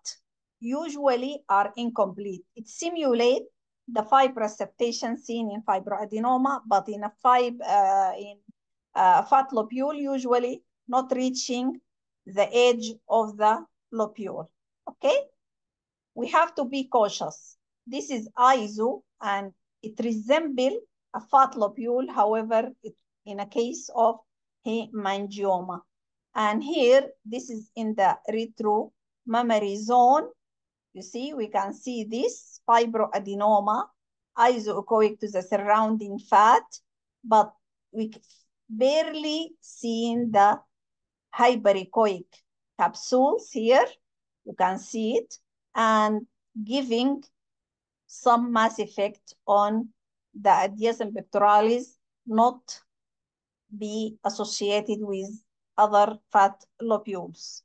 usually are incomplete. It simulates the fibrous septation seen in fibroadenoma, but in a fat lobule, usually not reaching the edge of the lobule. Okay? We have to be cautious. This is ISO, and it resembles a fat lobule, however, in a case of hemangioma. And here, this is in the retromammary zone. You see, we can see this fibroadenoma, isoechoic to the surrounding fat, but we barely seen the hyperechoic capsules here. You can see it, and giving some mass effect on the adjacent pectoralis, not be associated with other fat lobules.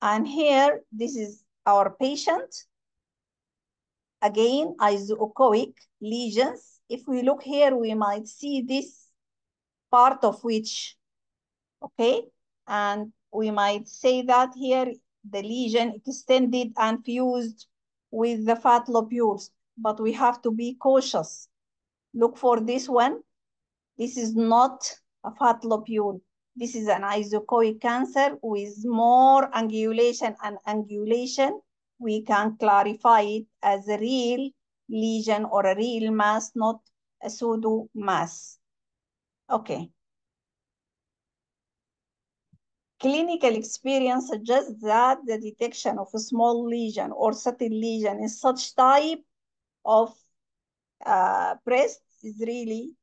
And here, this is our patient. Again, isoechoic lesions. If we look here, we might see this part of which, okay? And we might say that here, the lesion extended and fused with the fat lobules, but we have to be cautious. Look for this one. This is not a fat lobule. This is an isoechoic cancer with more angulation and angulation. We can clarify it as a real lesion or a real mass, not a pseudo mass. Okay. Clinical experience suggests that the detection of a small lesion or subtle lesion in such type of breast is really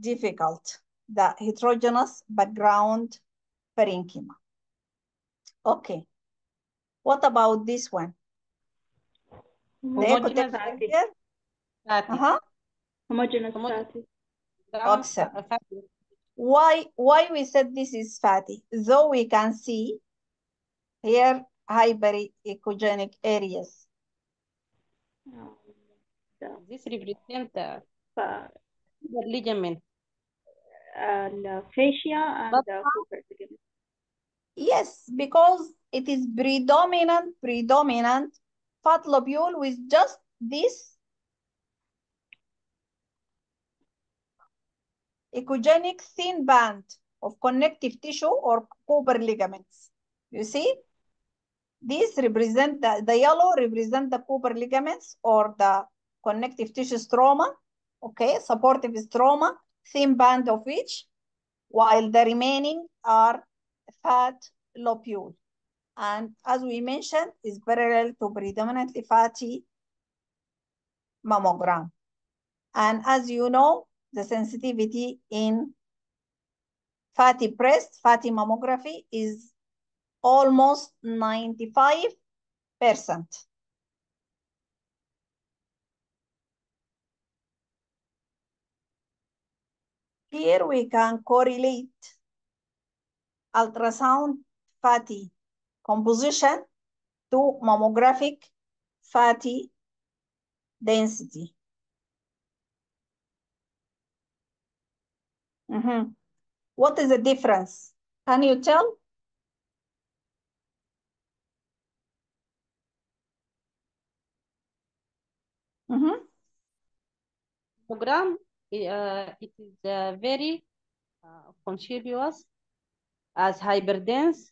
difficult. The heterogeneous background parenchyma. Okay. What about this one? Homogeneous fatty. fatty. Homogeneous Homogeneous fatty. Excellent. fatty. Why we said this is fatty? Though we can see here hyperechogenic areas. This represents the The ligament. fascia and But the Cooper ligament. Yes, because it is predominant fat lobule with just this echogenic thin band of connective tissue or Cooper ligaments. You see? These represent the yellow represent the Cooper ligaments or the connective tissue stroma, okay, supportive stroma, thin band of which, while the remaining are fat lobule. And as we mentioned, is parallel to predominantly fatty mammogram. And as you know, the sensitivity in fatty breast, fatty mammography is almost 95%. Here we can correlate ultrasound fatty composition to mammographic fatty density. What is the difference? Can you tell? Mammogram, it is very conspicuous as hyperdense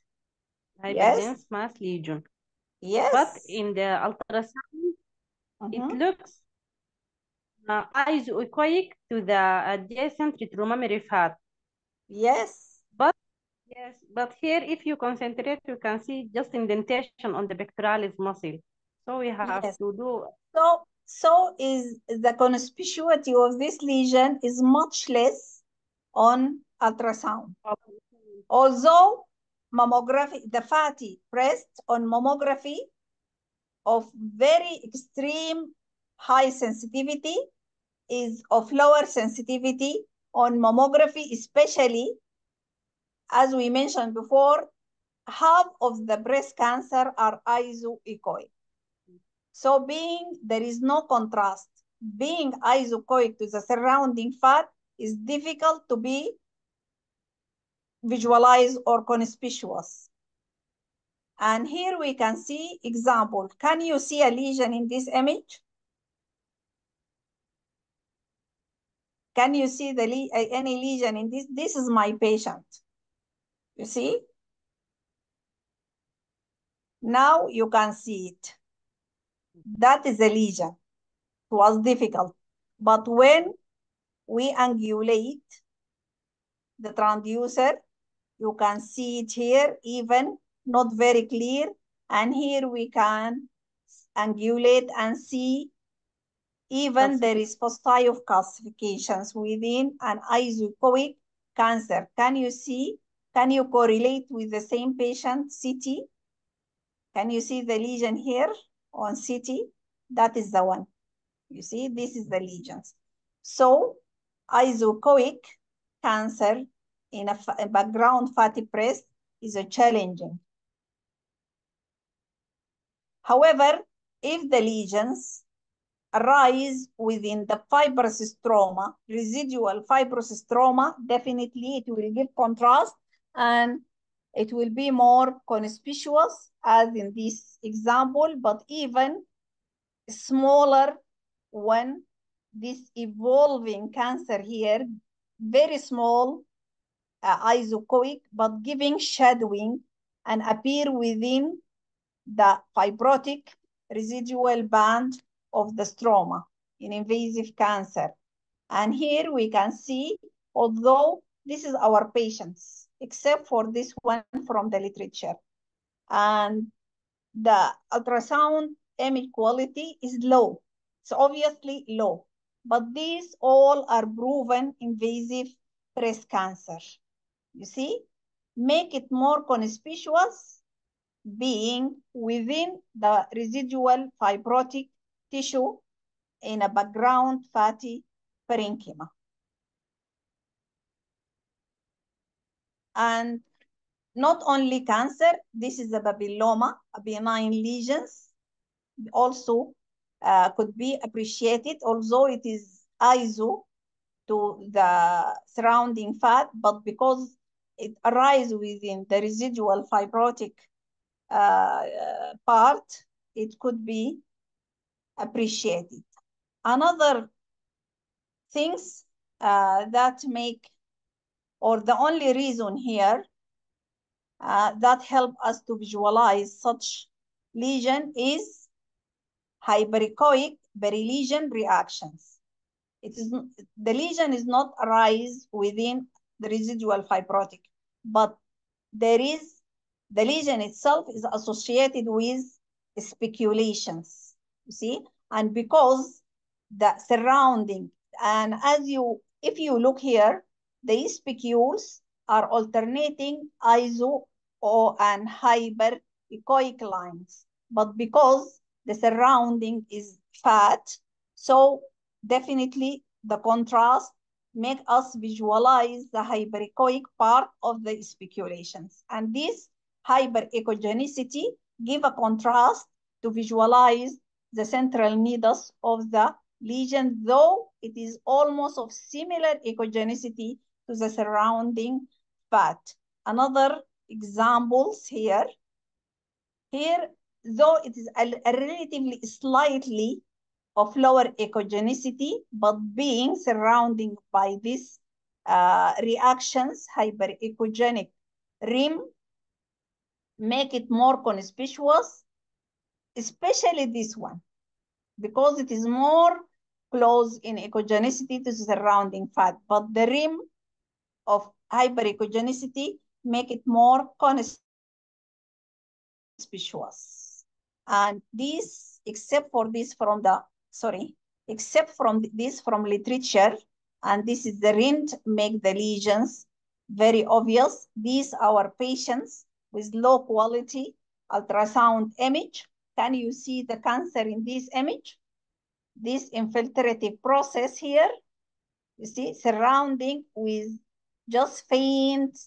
mass lesion. Yes. But in the ultrasound, it looks isoechoic to the adjacent retromammary fat. Yes. But here, if you concentrate, you can see just indentation on the pectoralis muscle. So we have to do. So is the conspicuity of this lesion is much less on ultrasound. Although mammography, the fatty breast on mammography of very extreme high sensitivity is of lower sensitivity on mammography, especially as we mentioned before, half of the breast cancer are isoechoic. So there is no contrast. Being isoechoic to the surrounding fat is difficult to be visualized or conspicuous. And here we can see example. Can you see a lesion in this image? Can you see any lesion in this? This is my patient. You see? Now you can see it. That is a lesion. It was difficult. But when we angulate the transducer, you can see it here, even not very clear. And here we can angulate and see even there is foci of calcifications within an isoechoic cancer. Can you see? Can you correlate with the same patient CT? Can you see the lesion here on CT? That is the one. You see, this is the lesions. So isoechoic cancer in a background fatty breast is a challenging. However, if the lesions arise within the fibrous stroma, residual fibrous stroma, definitely it will give contrast and it will be more conspicuous as in this example, but even smaller when this evolving cancer here, very small, isoechoic, but giving shadowing and appear within the fibrotic residual band of the stroma in invasive cancer. And here we can see, although this is our patients, except for this one from the literature. And the ultrasound image quality is low. It's obviously low, but these all are proven invasive breast cancer. You see, make it more conspicuous being within the residual fibrotic tissue in a background fatty parenchyma. And not only cancer, this is a papilloma, a benign lesions, also could be appreciated, although it is iso to the surrounding fat, but because it arises within the residual fibrotic part, it could be appreciated. Another things that make, or the only reason here that help us to visualize such lesion is hyperechoic perilesion reactions. The lesion is not arise within the residual fibrotic, but the lesion itself is associated with speculations, you see, and because the surrounding, and if you look here, the spicules are alternating iso and hyperechoic lines, but because the surrounding is fat, so definitely the contrast make us visualize the hyperechoic part of the speculations. And this hyperechogenicity give a contrast to visualize the central nidus of the lesion, though it is almost of similar echogenicity to the surrounding fat. Another examples here, though it is a relatively slightly of lower echogenicity, but being surrounding by these reactions, hyperechogenic rim, make it more conspicuous, especially this one, because it is more close in echogenicity to the surrounding fat, but the rim of hyperechogenicity make it more conspicuous. And this, except this from literature, and this is the RIND, make the lesions very obvious. These are our patients with low quality ultrasound image. Can you see the cancer in this image? This infiltrative process here, you see, surrounding with just faint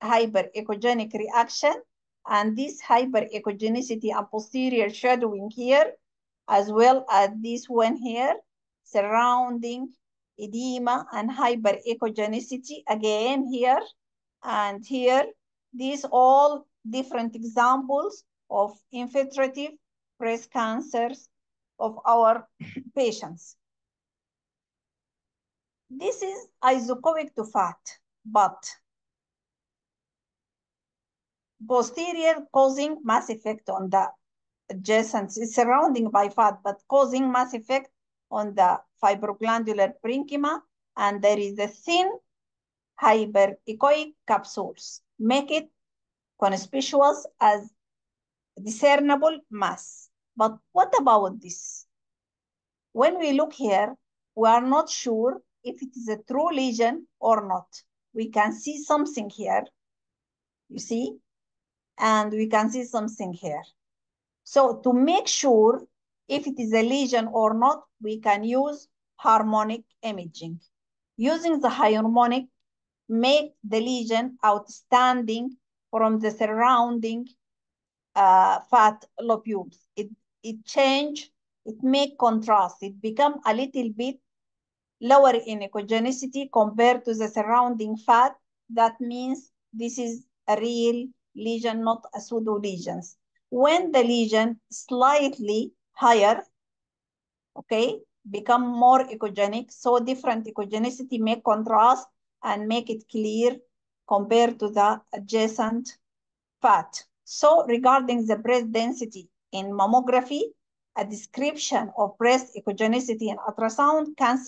hyperechogenic reaction, and this hyperechogenicity and posterior shadowing here, as well as this one here, surrounding edema and hyperechogenicity again here and here. These all different examples of infiltrative breast cancers of our patients. This is isocoic to fat, but posterior causing mass effect on the adjacent, surrounding by fat, but causing mass effect on the fibroglandular parenchyma, and there is a thin hyperechoic capsules, make it conspicuous as discernible mass. But what about this? When we look here, we are not sure if it is a true lesion or not. We can see something here, you see, and we can see something here. So to make sure if it is a lesion or not, we can use harmonic imaging. Using the harmonic, make the lesion outstanding from the surrounding fat lobules. It change, it make contrast, it become a little bit lower in echogenicity compared to the surrounding fat. That means this is a real lesion, not a pseudo lesions. When the lesion slightly higher, okay, become more echogenic, so different echogenicity make contrast and make it clear compared to the adjacent fat. So regarding the breast density in mammography, a description of breast echogenicity in ultrasound can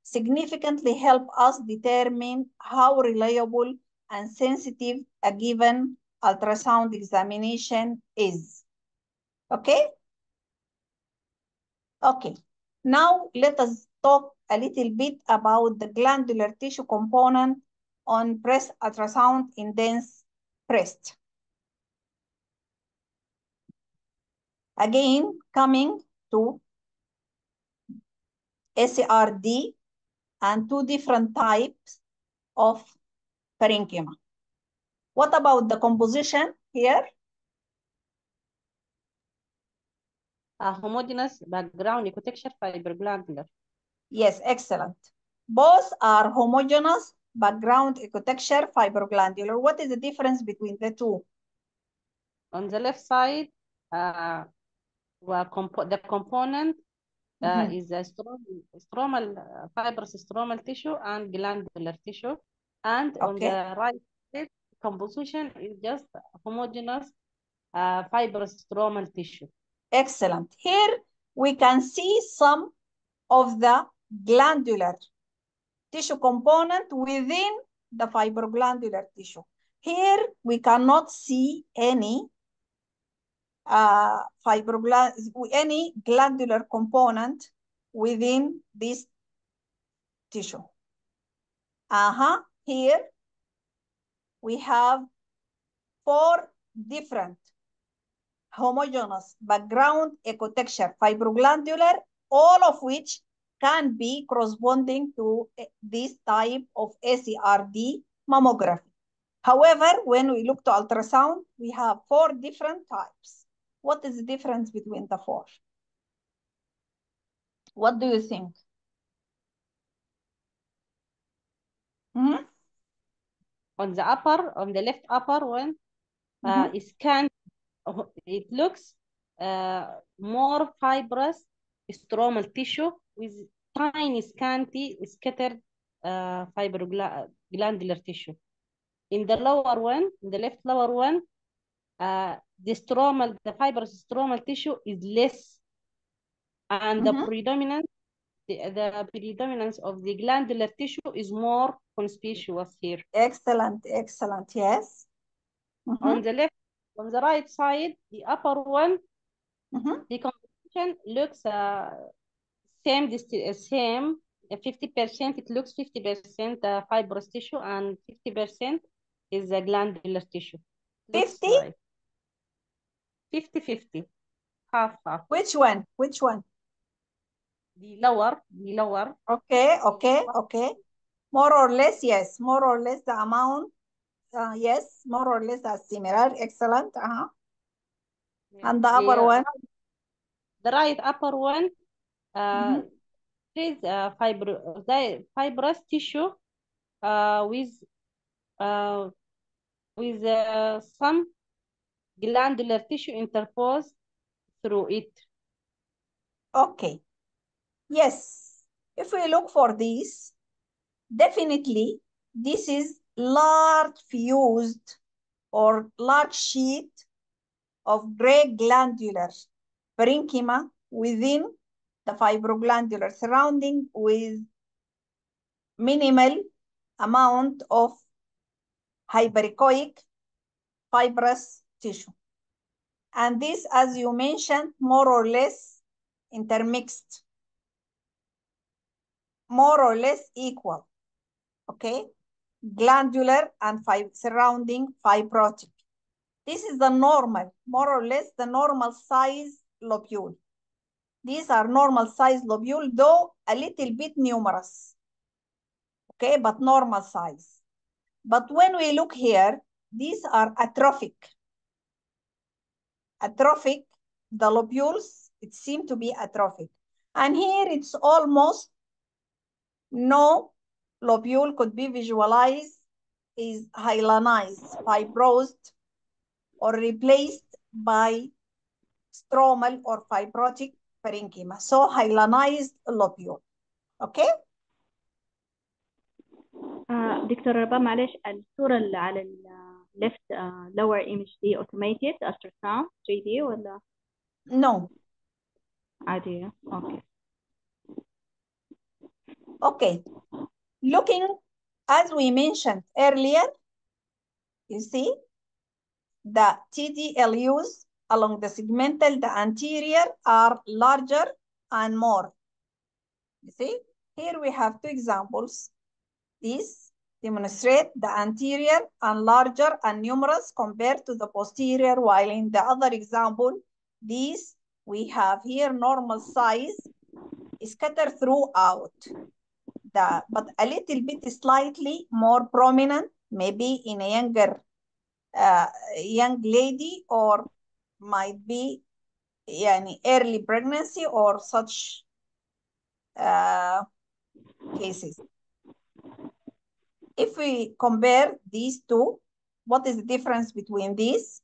significantly help us determine how reliable and sensitive a given ultrasound examination is. Okay? Okay. Now let us talk a little bit about the glandular tissue component on breast ultrasound in dense breast. Again, coming to SRD and two different types of parenchyma. What about the composition here? A homogeneous background ecotexture fibroglandular. Yes, excellent. Both are homogeneous background ecotexture fibroglandular. What is the difference between the two? On the left side, the component is a fibrous stromal tissue and glandular tissue. And on the right side, composition is just homogeneous fibrous stromal tissue. Excellent. Here we can see some of the glandular tissue component within the fibroglandular tissue. Here we cannot see any any glandular component within this tissue. Here we have 4 different homogeneous background ecotexture fibroglandular, all of which can be corresponding to this type of SERD mammography. However, when we look to ultrasound, we have 4 different types. What is the difference between the 4? What do you think? On the left upper one, it looks more fibrous stromal tissue with tiny scanty scattered glandular tissue. In the lower one, the left lower one, the fibrous stromal tissue is less, and the predominance of the glandular tissue is more conspicuous here. Excellent, excellent, yes. On the right side, the upper one, the composition looks same, 50%, it looks 50% fibrous tissue and 50% is a glandular tissue. 50? 50-50, half. Which one? The lower. Okay. More or less, yes. More or less the amount. Yes, more or less are similar. Excellent. And the upper one? The right upper one is fibrous tissue with some glandular tissue interposed through it. Okay. Yes. If we look for this, definitely this is large fused or large sheet of gray glandular parenchyma within the fibroglandular surrounding with minimal amount of hyperechoic fibrous tissue. And this, as you mentioned, more or less intermixed, more or less equal, okay? Glandular and surrounding fibrotic. This is the normal, more or less the normal size lobule. These are normal size lobule, though a little bit numerous, okay, but normal size. But when we look here, these are atrophic. Atrophic, the lobules, it seems to be atrophic. And here it's almost no lobule could be visualized, is hyalinized, fibrosed, or replaced by stromal or fibrotic parenchyma. So hyalinized lobule, okay? دكتور رباب معلش الصورة اللي على ال left lower image دي automated ultrasound 3D ولا No. عادية؟ Okay. Okay. Looking, as we mentioned earlier, you see, the TDLUs along the segmental, the anterior are larger and more. You see, here we have two examples. These demonstrate the anterior and larger and numerous compared to the posterior, while in the other example, these we have here normal size scattered throughout. But a little bit slightly more prominent, maybe in a younger young lady, or might be early pregnancy or such cases. If we compare these two, what is the difference between these?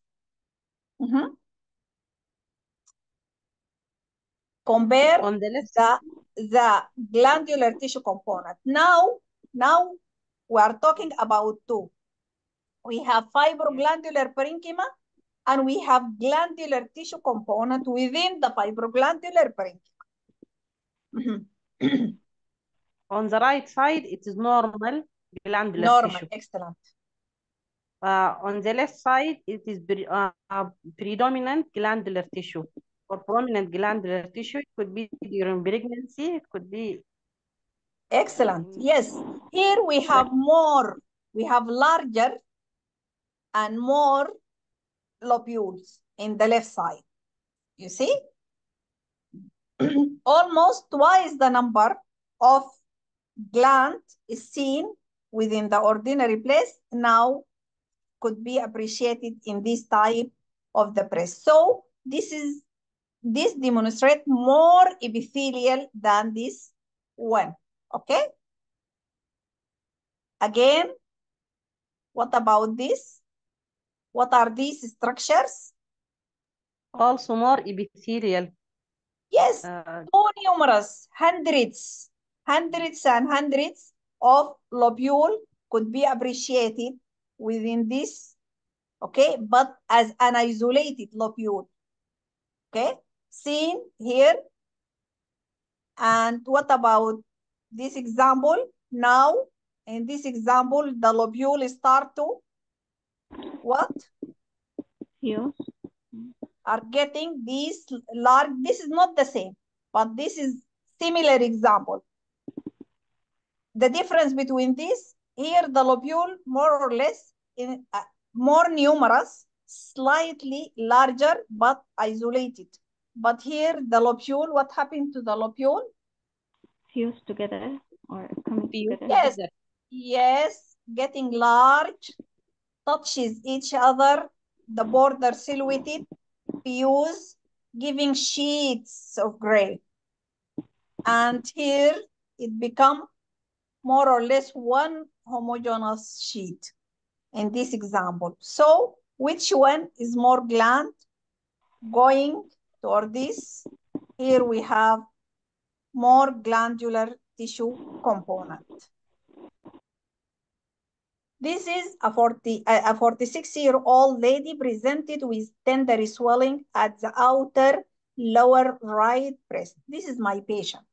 Compare On the left, the glandular tissue component. Now we are talking about two. We have fibroglandular parenchyma and we have glandular tissue component within the fibroglandular parenchyma. on the right side, it is normal glandular Normal, tissue. excellent. On the left side, it is predominant glandular tissue or prominent glandular tissue. It could be during pregnancy. It could be. Excellent. Yes. Here we have more. We have larger and more lobules in the left side. You see? Almost twice the number of gland is seen within the ordinary place now could be appreciated in this type of the breast. So this demonstrates more epithelial than this one. Okay? Again, what about this? What are these structures? Also more epithelial. Yes, so numerous, hundreds and hundreds of lobule could be appreciated within this, okay, but as an isolated lobule, okay, seen here. And what about this example? Now, in this example, the lobule start to what? Yes. Are getting these large, this is not the same, but this is similar example. The difference between this, here the lobule more or less in more numerous, slightly larger, but isolated. But here the lobule, what happened to the lobule? Fused together or coming together? Yes, yes, getting large, touches each other, the border silhouetted, fuse, giving sheets of gray. And here it become more or less one homogeneous sheet in this example. So which one is more gland going toward this? Here we have more glandular tissue component. This is a 46-year-old lady presented with tender swelling at the outer lower right breast. This is my patient.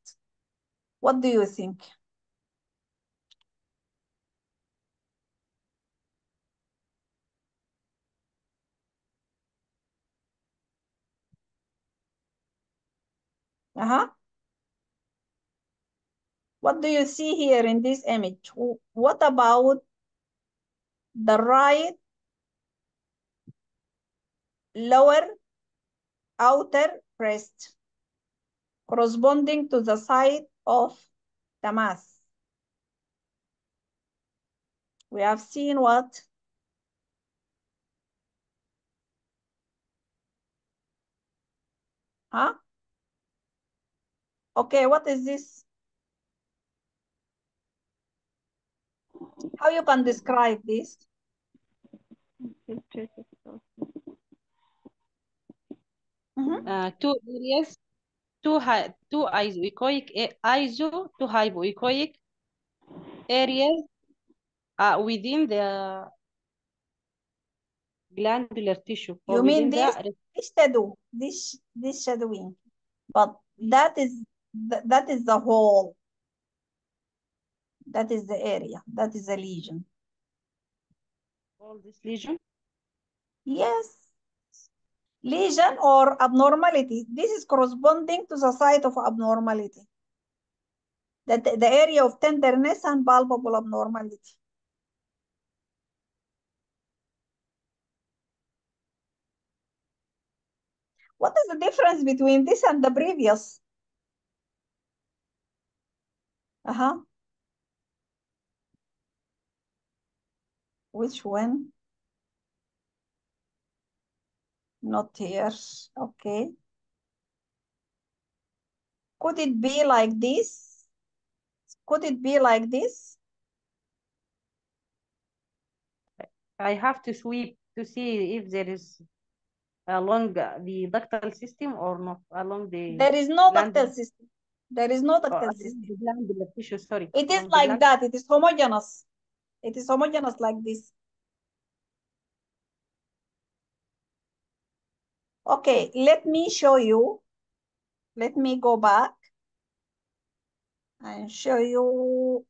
What do you think? What do you see here in this image? What about the right lower outer breast corresponding to the site of the mass? We have seen what? Huh? Okay, what is this? How you can describe this? Two areas, two hypoechoic areas within the glandular tissue. You mean this shadow, this shadowing, but that is the whole. That is the area. That is a lesion. All this lesion? Yes. Lesion or abnormality. This is corresponding to the site of abnormality. The area of tenderness and palpable abnormality. What is the difference between this and the previous? Which one? Not here. Okay. Could it be like this? Could it be like this? I have to sweep to see if there is along the ductal system or not along the. There is no ductal system. There is no ductal system. The glandular tissue, sorry. It is like that. It is homogeneous. It is homogeneous like this. Okay, let me show you. Let me go back and show you.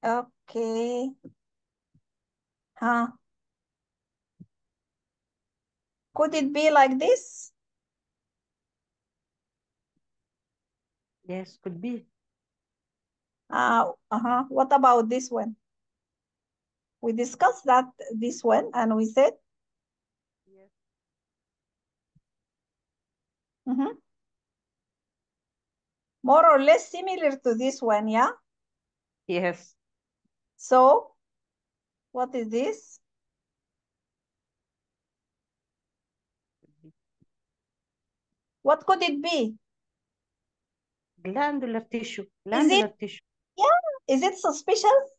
Okay. Could it be like this? Yes, could be. What about this one? We discussed that this one and we said? Yes. More or less similar to this one, yeah? Yes. So, what is this? What could it be? Glandular tissue. Glandular tissue. Yeah. Is it suspicious?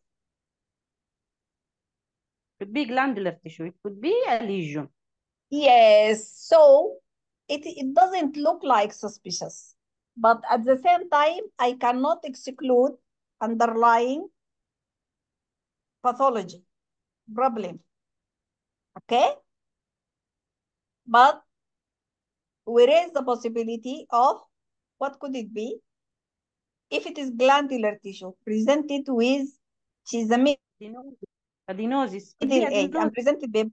Could be glandular tissue. It could be a lesion. Yes. So it doesn't look like suspicious. But at the same time, I cannot exclude underlying pathology problem. Okay? But we raise the possibility of what could it be? If it is glandular tissue presented with adenosis. Could be middle age and presented with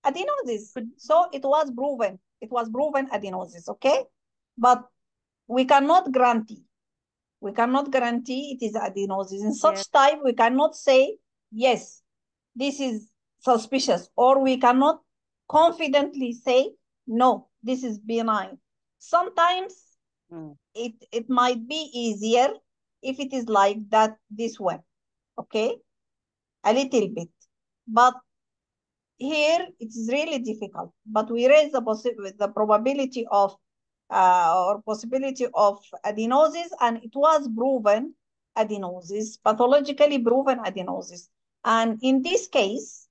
adenosis. So it was proven. It was proven adenosis, okay? But we cannot guarantee. We cannot guarantee it is adenosis. In such time, we cannot say, yes, this is suspicious, or we cannot confidently say, no, this is benign. Sometimes it might be easier if it is like that, this one, okay? A little bit. But here it is really difficult. But we raise the probability of or possibility of adenosis, and it was proven adenosis, pathologically proven adenosis. And in this case,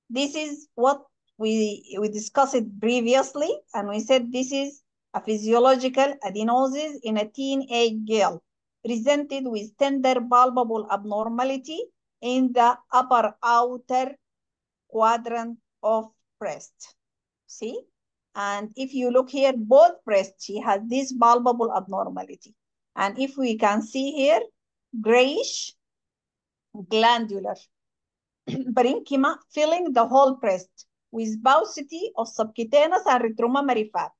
this is what we discussed it previously, and we said this is a physiological adenosis in a teenage girl presented with tender palpable abnormality in the upper outer quadrant of breast. See? And if you look here, both breasts, she has this palpable abnormality. And if we can see here, grayish glandular parenchyma filling the whole breast with paucity of subcutaneous and retromammary fat.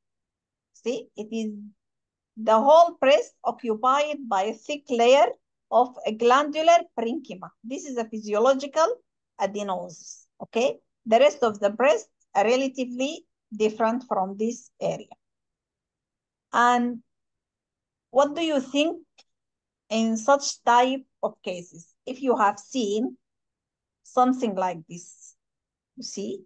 See, it is the whole breast occupied by a thick layer of a glandular parenchyma. This is a physiological adenosis, okay? The rest of the breast are relatively different from this area. And what do you think in such type of cases? If you have seen something like this, you see?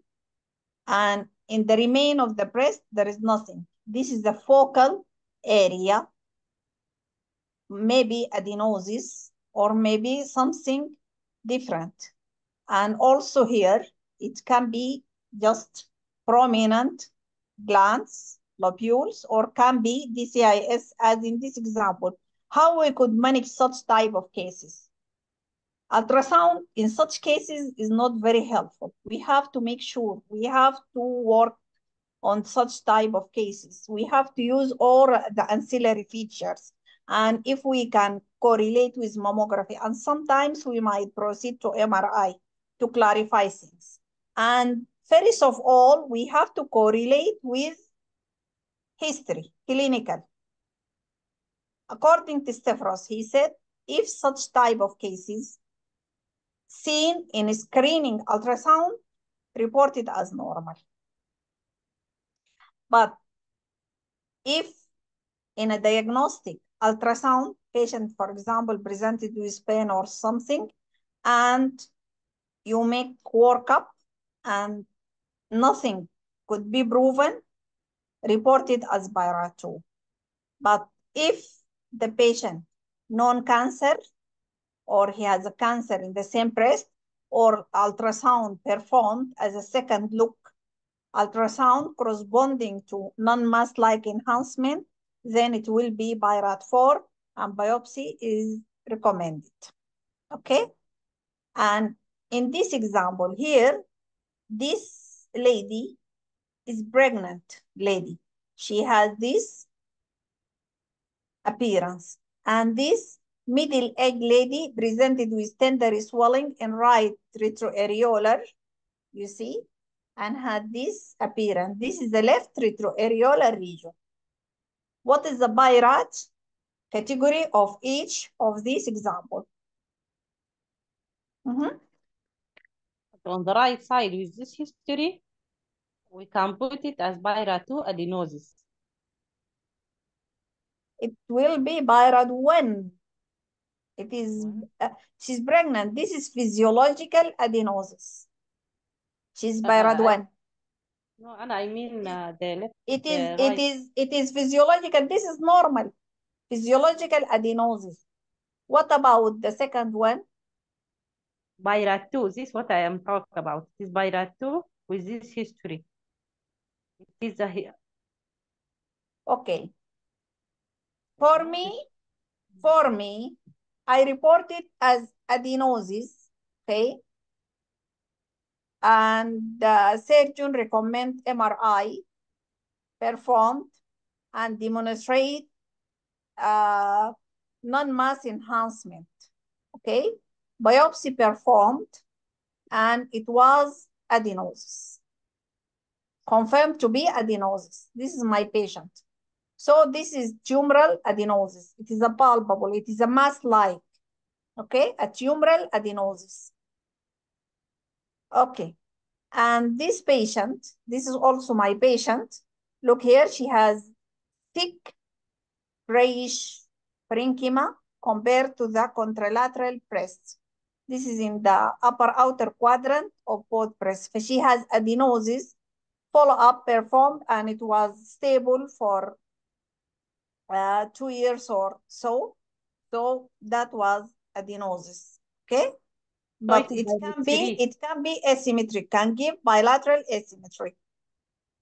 And in the remain of the breast, there is nothing. This is the focal area, maybe adenosis, or maybe something different. And also here, it can be just prominent glands, lobules, or can be DCIS, as in this example. How we could manage such type of cases? Ultrasound in such cases is not very helpful. We have to make sure, we have to work on such type of cases. We have to use all the ancillary features. And if we can correlate with mammography, and sometimes we might proceed to MRI to clarify things. And first of all, we have to correlate with history, clinical. According to Stavros, he said, if such type of cases seen in screening ultrasound reported as normal. But if in a diagnostic ultrasound patient, for example, presented with pain or something, and you make workup and nothing could be proven, reported as BIRA 2. But if the patient non-cancer, or he has a cancer in the same breast, or ultrasound performed as a second look ultrasound corresponding to non-mass-like enhancement, then it will be BIRAT 4 and biopsy is recommended. Okay? And in this example here, this lady is pregnant lady. She has this appearance. And this middle-aged lady presented with tender swelling in right retroareolar, you see, and had this appearance. This is the left retroareolar region. What is the BIRAT category of each of these examples? On the right side with this history, we can put it as BIRA 2 adenosis. It will be BIRAT 1. It is, she's pregnant. This is physiological adenosis. She's BIRAT 1. No, and I mean the left. It is physiological. This is normal. Physiological adenosis. What about the second one? BIRAT 2, this is what I am talking about. It is BIRAT 2 with this history. It is a... Okay. For me, I report it as adenosis, okay? And the surgeon recommend MRI performed and demonstrate non-mass enhancement, okay? Biopsy performed and it was adenosis. Confirmed to be adenosis. This is my patient. So this is tumoral adenosis. It is a palpable, it is a mass-like, okay? A tumoral adenosis. Okay, and this patient, this is also my patient. Look here, she has thick grayish parenchyma compared to the contralateral breast. This is in the upper outer quadrant of both breasts. So she has adenosis, follow-up performed, and it was stable for 2 years or so. So that was adenosis, okay? but Cited by the three. it can be asymmetric, can give bilateral asymmetry.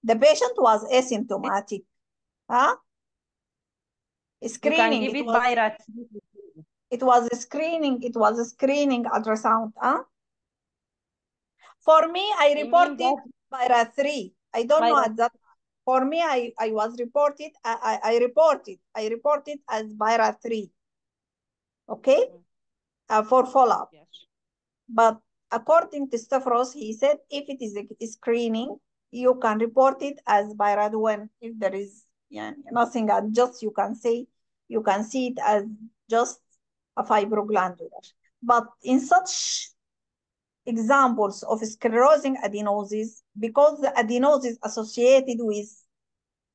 The patient was asymptomatic. Huh? You can Screening, give it by rat. it was a screening ultrasound. Huh? For me, I mean reported that by 3. I don't know by at that. For me, I was reported. I reported as Byra 3. Okay, for follow-up. yes. But according to Stavros, he said if it is a screening, you can report it as Byra 1 if there is nothing, and just you can see it as just a fibroglandular. But in such examples of sclerosing adenosis, because the adenosis associated with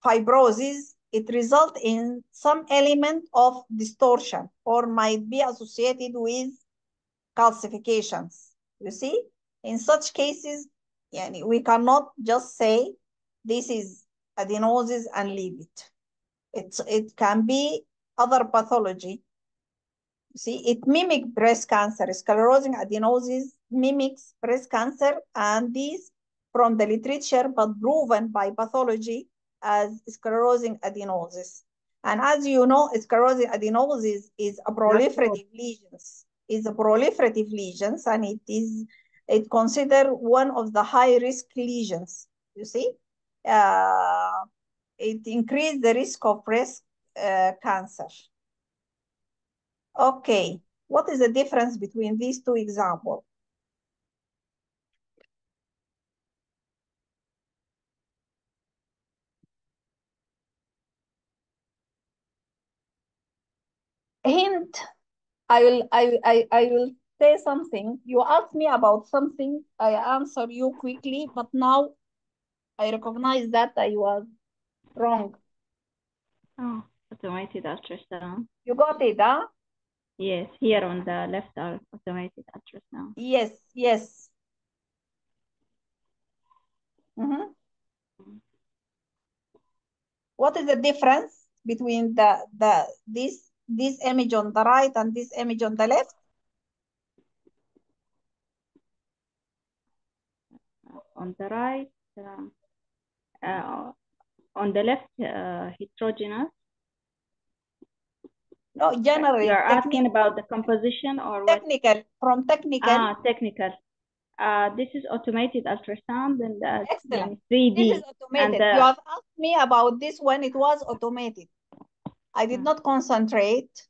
fibrosis, it results in some element of distortion or might be associated with calcifications. You see, in such cases, we cannot just say this is adenosis and leave it. It can be other pathology. See, it mimics breast cancer. Sclerosing adenosis mimics breast cancer, and these from the literature, but proven by pathology as sclerosing adenosis. And as you know, sclerosing adenosis is a proliferative lesions. And it considered one of the high-risk lesions. You see, it increased the risk of breast cancer. Okay, what is the difference between these two examples? Hint, I will say something. You asked me about something, I answer you quickly, but now I recognize that I was wrong. Oh, automated ultrasound. You got it, huh? Yes, here on the left are automated ultrasound. Yes, yes. Mm-hmm. What is the difference between this image on the right and this image on the left? On the right, on the left, heterogeneous. No, generally. You're asking about the composition or what? Technical, from technical. Technical. This is automated ultrasound and Excellent. 3D. This is automated. And, you have asked me about this when it was automated. I did not concentrate.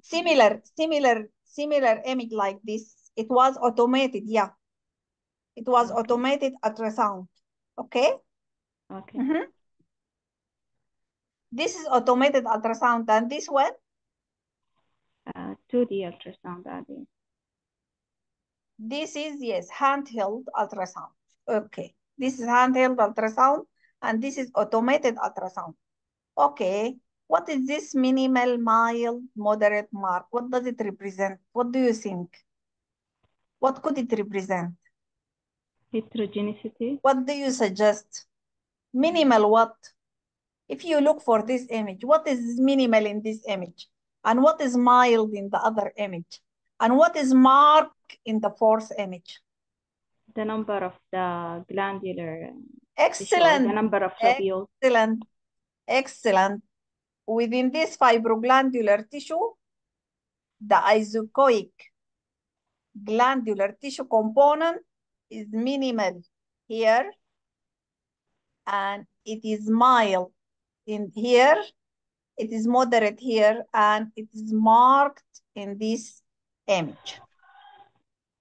Similar image like this. It was automated, yeah. It was automated ultrasound. Okay? Okay. Mm-hmm. This is automated ultrasound, and this one? 2D ultrasound, Adi. This is, yes, handheld ultrasound. Okay. This is handheld ultrasound, and this is automated ultrasound. Okay. What is this minimal, mild, moderate mark? What does it represent? What do you think? What could it represent? Heterogeneity. What do you suggest? Minimal what? If you look for this image, what is minimal in this image? And what is mild in the other image? And what is marked in the fourth image? The number of the glandular Excellent. tissue, the number of lobules. Excellent. Excellent. Within this fibroglandular tissue, the isochoic glandular tissue component is minimal here, and it is mild in here, it is moderate here, and it is marked in this image.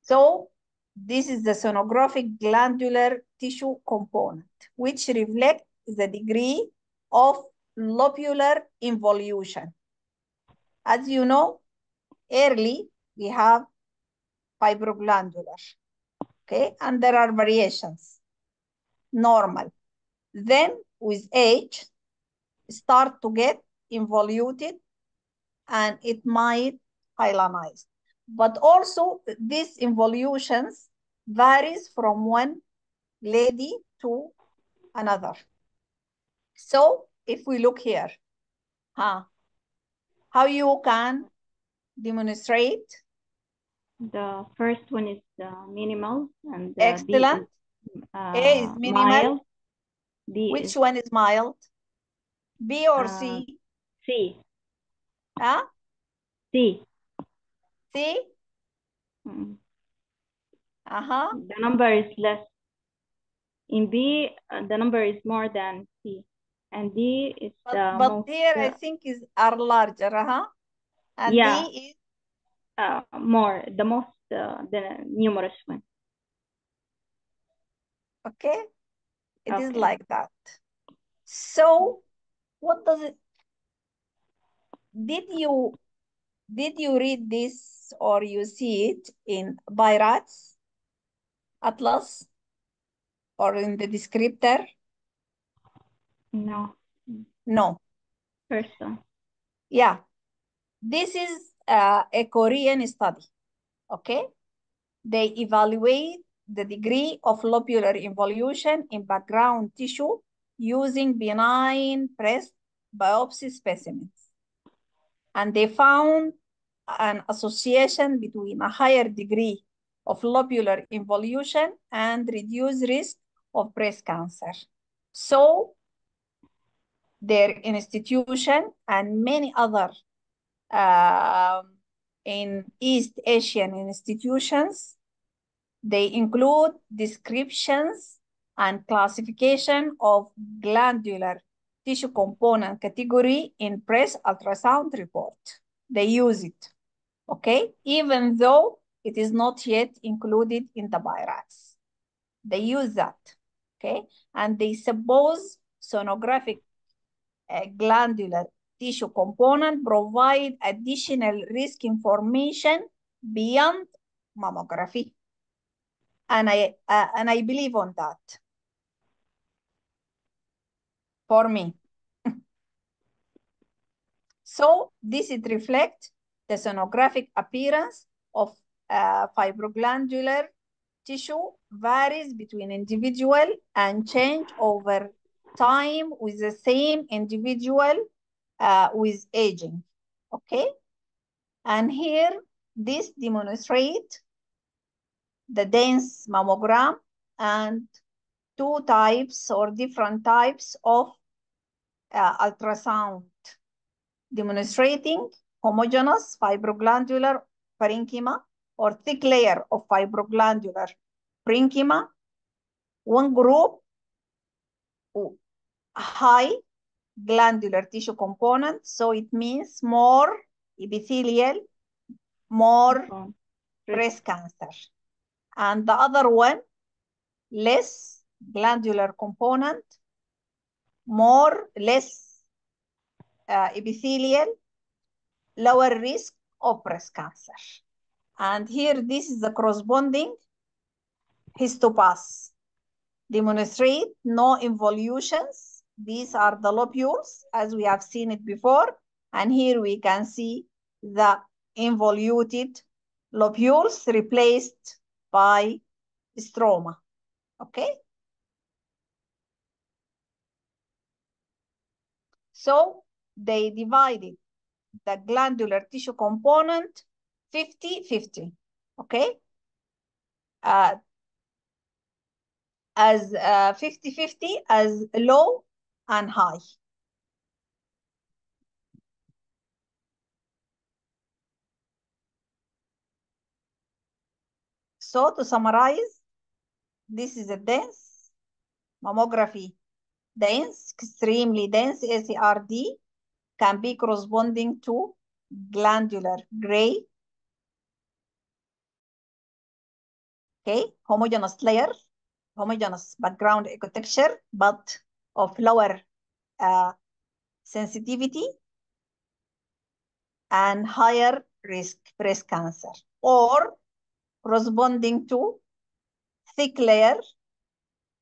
So this is the sonographic glandular tissue component, which reflects the degree of lobular involution. As you know, early we have fibroglandular, okay? And there are variations, normal. Then with age, start to get involuted and it might hyalinize. But also these involutions varies from one lady to another. So if we look here, how you can demonstrate The first one is minimal, and B Excellent. is A is minimal. mild. D Which is one is mild? B or C? C. Huh? C. C? Mm. Uh-huh. The number is less. In B, the number is more than C, and D is the But most. here I think are larger, and yeah, D is more, the most, the numerous one. okay. It is Okay. like that. So what does it? Did you read this or you see it in Byrat's Atlas or in the descriptor? No. No. First one. Yeah. This is a Korean study. Okay. They evaluate the degree of lobular involution in background tissue using benign breast biopsy specimens. And they found an association between a higher degree of lobular involution and reduced risk of breast cancer. So their institution and many other in East Asian institutions, they include descriptions and classification of glandular tissue component category in breast ultrasound report. They use it, okay? Even though it is not yet included in the BIRATs. They use that, okay? And they suppose sonographic glandular tissue component provide additional risk information beyond mammography. And I believe on that. For me. So this it reflects the sonographic appearance of fibroglandular tissue varies between individual and change over time with the same individual with aging. Okay. And here this demonstrates the dense mammogram and two types or different types of ultrasound demonstrating homogeneous fibroglandular parenchyma or thick layer of fibroglandular parenchyma. One group high glandular tissue component, so it means more epithelial, more breast cancer. And the other one, less glandular component, less epithelial, lower risk of breast cancer. And here, this is the corresponding histopath. Demonstrate no involutions. These are the lobules, as we have seen it before. And here we can see the involuted lobules replaced by stroma. Okay? So they divided the glandular tissue component 50-50. Okay? As 50-50 as low and high. So to summarize, this is a dense mammography. Dense, extremely dense, ACRD can be corresponding to glandular gray. Okay, homogeneous layer, homogeneous background ecotexture, but of lower sensitivity and higher risk breast cancer, or corresponding to thick layer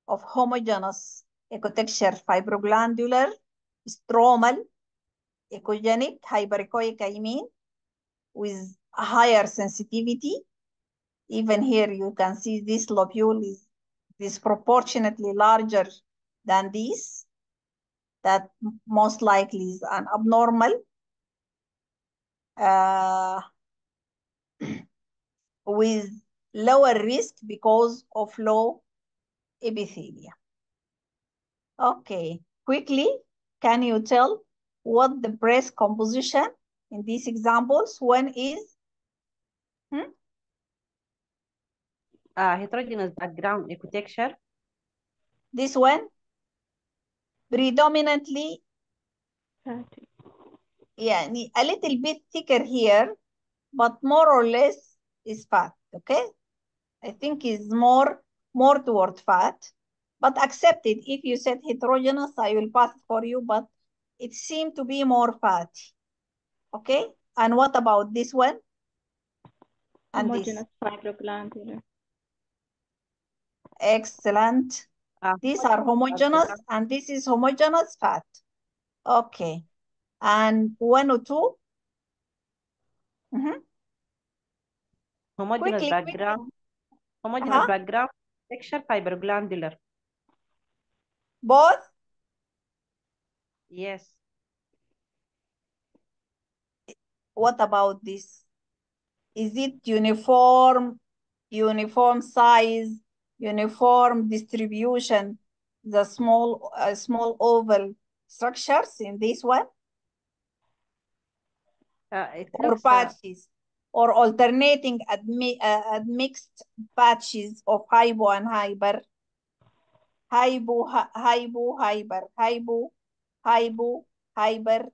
of homogeneous ecotexture fibroglandular stromal echogenic hyperechoic, I mean, with a higher sensitivity. Even here you can see this lobule is disproportionately larger than this. That most likely is an abnormal with lower risk because of low epithelia. Okay, quickly, can you tell what the breast composition in these examples? One is heterogeneous background architecture. this one, predominantly, fatty. يعني a little bit thicker here, but more or less is fat, okay? I think is more toward fat, but accepted. If you said heterogeneous, I will pass it for you, but it seemed to be more fatty, okay? And what about this one? And Homogeneous this? fibroglandular. Excellent. These are homogeneous, and this is homogeneous fat. Okay. And 1 or 2? Homogeneous Quickly, background. Homogeneous background texture fibroglandular. Both? Yes. What about this? Is it uniform size, uniform distribution, the small oval structures in this one? Or patches, or alternating admixed patches of hypo and hyper, hypo, hyper, hypo, hyper,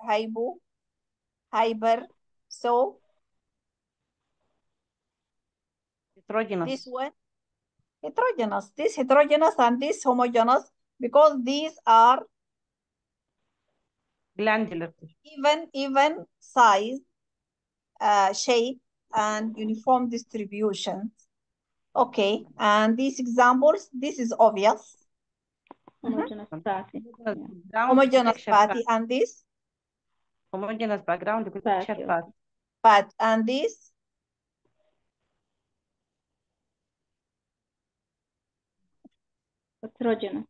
hypo, hyper. So heterogeneous. This one, heterogeneous. This heterogeneous and this homogeneous, because these are glandular even size, shape, and uniform distributions. Okay, and these examples, this is obvious. Homogeneous fatty. Homogeneous fatty, and this? Homogeneous background architecture fat. Fat, and this? Heterogeneous.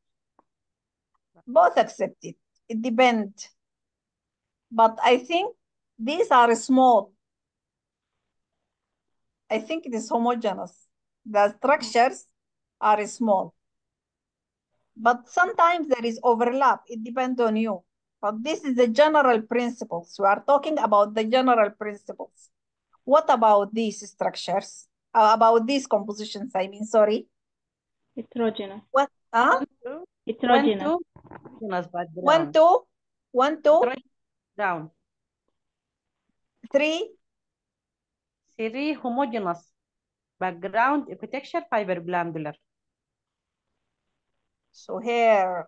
Both accepted. It depends. But I think these are small. I think it is homogeneous. The structures are small. But sometimes there is overlap. It depends on you. But this is the general principles. We are talking about the general principles. What about these structures? About these compositions, I mean, sorry. Heterogeneous. What? Heterogeneous. 1, 2. 1, 2. Down. 3. 3 homogeneous background architecture fibroglandular. So here.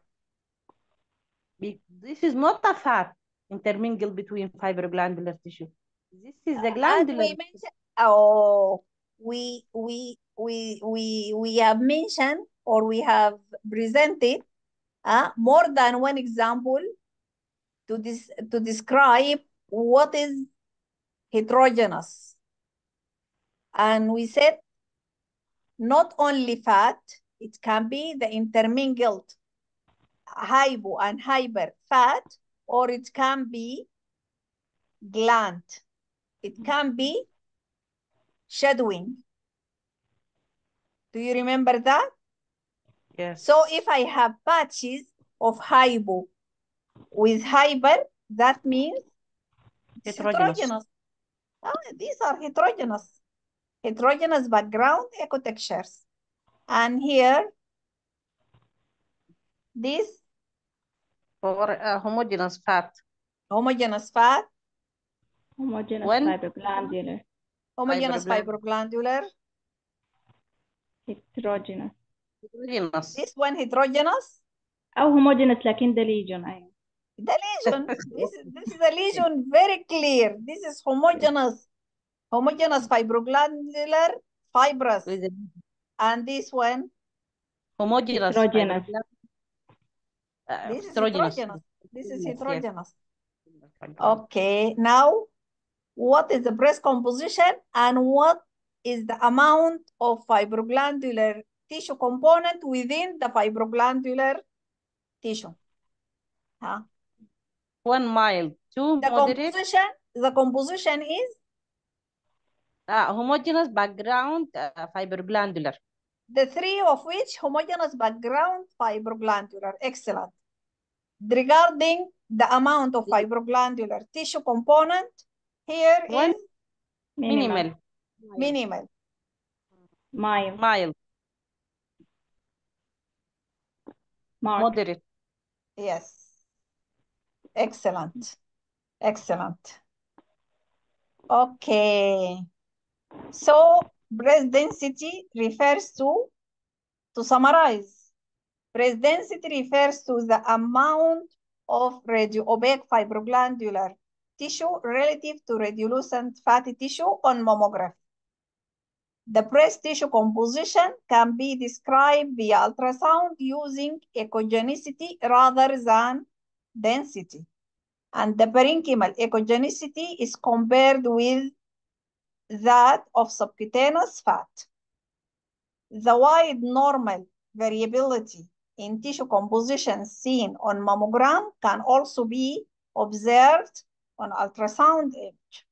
This is not a fat intermingled between fibroglandular tissue. This is the glandular. And we mentioned, we have mentioned, or we have presented more than one example to describe what is heterogeneous. And we said not only fat, it can be the intermingled hypo and hyper fat, or it can be gland. It can be shadowing. Do you remember that? Yes. So if I have patches of hypo with hyper, that means it's heterogeneous. These are heterogeneous. Heterogeneous background ecotextures. And here, this for homogeneous fat. Homogeneous fat. Homogeneous fibroglandular. Homogeneous fibroglandular. Heterogeneous. This one heterogeneous. أو homogeneous لكن the lesion. أيوة. The lesion. This is a lesion, very clear. This is homogeneous. Homogeneous fibroglandular fibrous. And this one? Homogeneous. Heterogeneous. This is heterogeneous. This is heterogeneous. Yes. Okay, now what is the breast composition and what is the amount of fibroglandular tissue component within the fibroglandular tissue? Huh? 1 mild, 2 the moderate. The composition is homogeneous background fibroglandular. The three of which homogeneous background fibroglandular. Excellent. Regarding the amount of fibroglandular tissue component, here One, is minimal. minimal. Mild. mild, Marked. moderate. Yes. Excellent. Excellent. Okay. So breast density refers to summarize, breast density refers to the amount of radio-opaque fibroglandular tissue relative to radiolucent fatty tissue on mammography. The breast tissue composition can be described via ultrasound using echogenicity rather than density. And the parenchymal echogenicity is compared with that of subcutaneous fat. The wide normal variability in tissue composition seen on mammogram can also be observed on ultrasound image.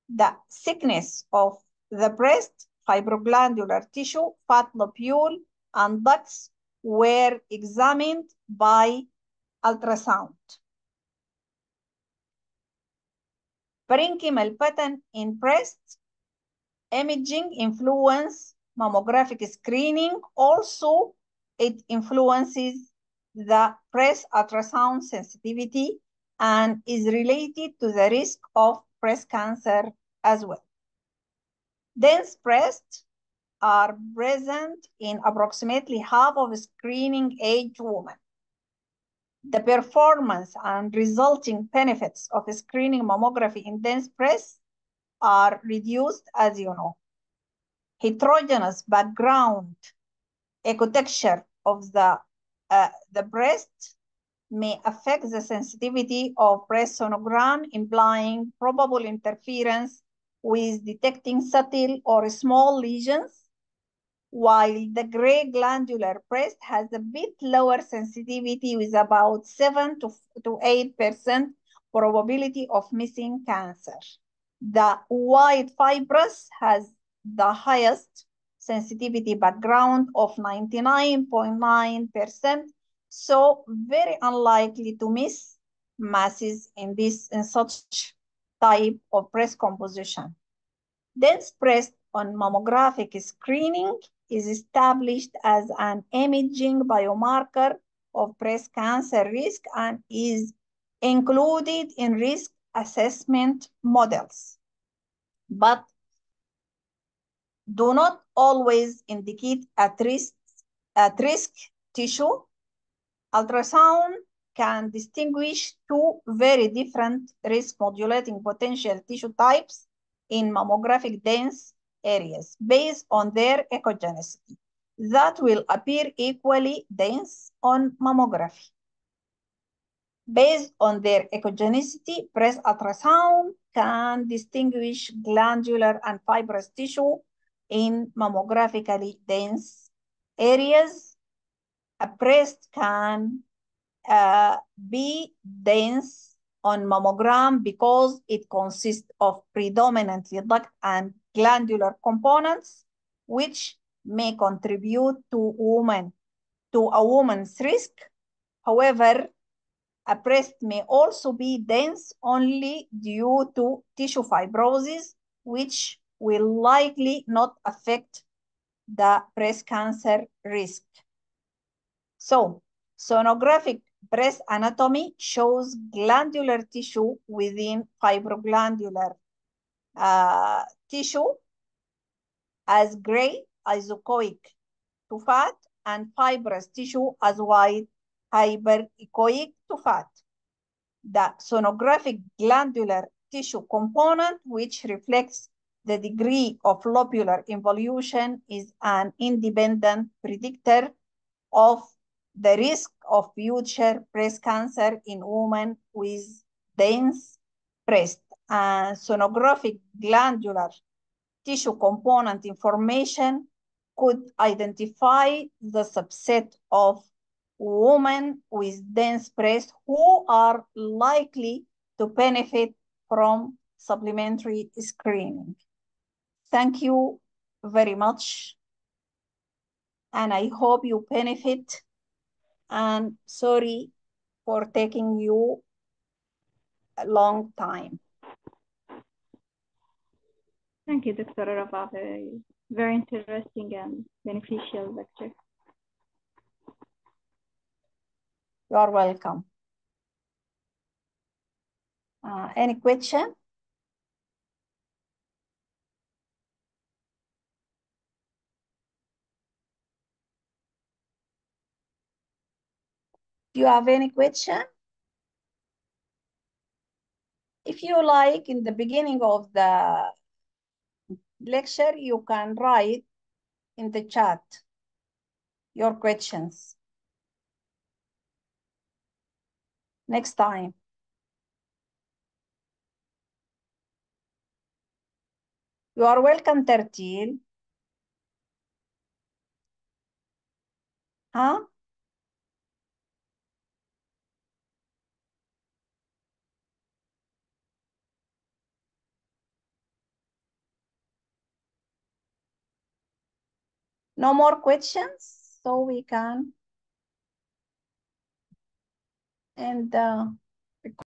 The thickness of the breast fibroglandular tissue, fat lobule, and ducts were examined by ultrasound. Parenchymal pattern in breast imaging influence mammographic screening. Also, it influences the breast ultrasound sensitivity and is related to the risk of breast cancer as well. Dense breasts are present in approximately half of screening age women. The performance and resulting benefits of screening mammography in dense breasts are reduced, as you know. Heterogeneous background ecotexture of the breast may affect the sensitivity of breast sonogram, implying probable interference with detecting subtle or small lesions, while the gray glandular breast has a bit lower sensitivity with about 7 to 8% probability of missing cancer. The white fibrous has the highest sensitivity background of 99.9%, so very unlikely to miss masses in such type of breast composition. Dense breast on mammographic screening is established as an imaging biomarker of breast cancer risk and is included in risk assessment models, but do not always indicate at risk tissue. Ultrasound can distinguish two very different risk modulating potential tissue types in mammographic dense areas based on their echogenicity that will appear equally dense on mammography. Based on their echogenicity, breast ultrasound can distinguish glandular and fibrous tissue in mammographically dense areas. A breast can be dense on mammogram because it consists of predominantly duct and glandular components, which may contribute to a woman's risk. However, a breast may also be dense only due to tissue fibrosis, which will likely not affect the breast cancer risk. So, sonographic breast anatomy shows glandular tissue within fibroglandular tissue as gray, isoechoic to fat, and fibrous tissue as white, hyperechoic to fat. The sonographic glandular tissue component, which reflects the degree of lobular involution, is an independent predictor of the risk of future breast cancer in women with dense breast. And sonographic glandular tissue component information could identify the subset of women with dense breast who are likely to benefit from supplementary screening. Thank you very much. And I hope you benefit. And sorry for taking you a long time. Thank you, Dr. Rafa. Very interesting and beneficial lecture. You are welcome. Any question? Do you have any question? If you like, in the beginning of the lecture, you can write in the chat your questions. Next time. You are welcome, Tertil. Huh? No more questions, so we can end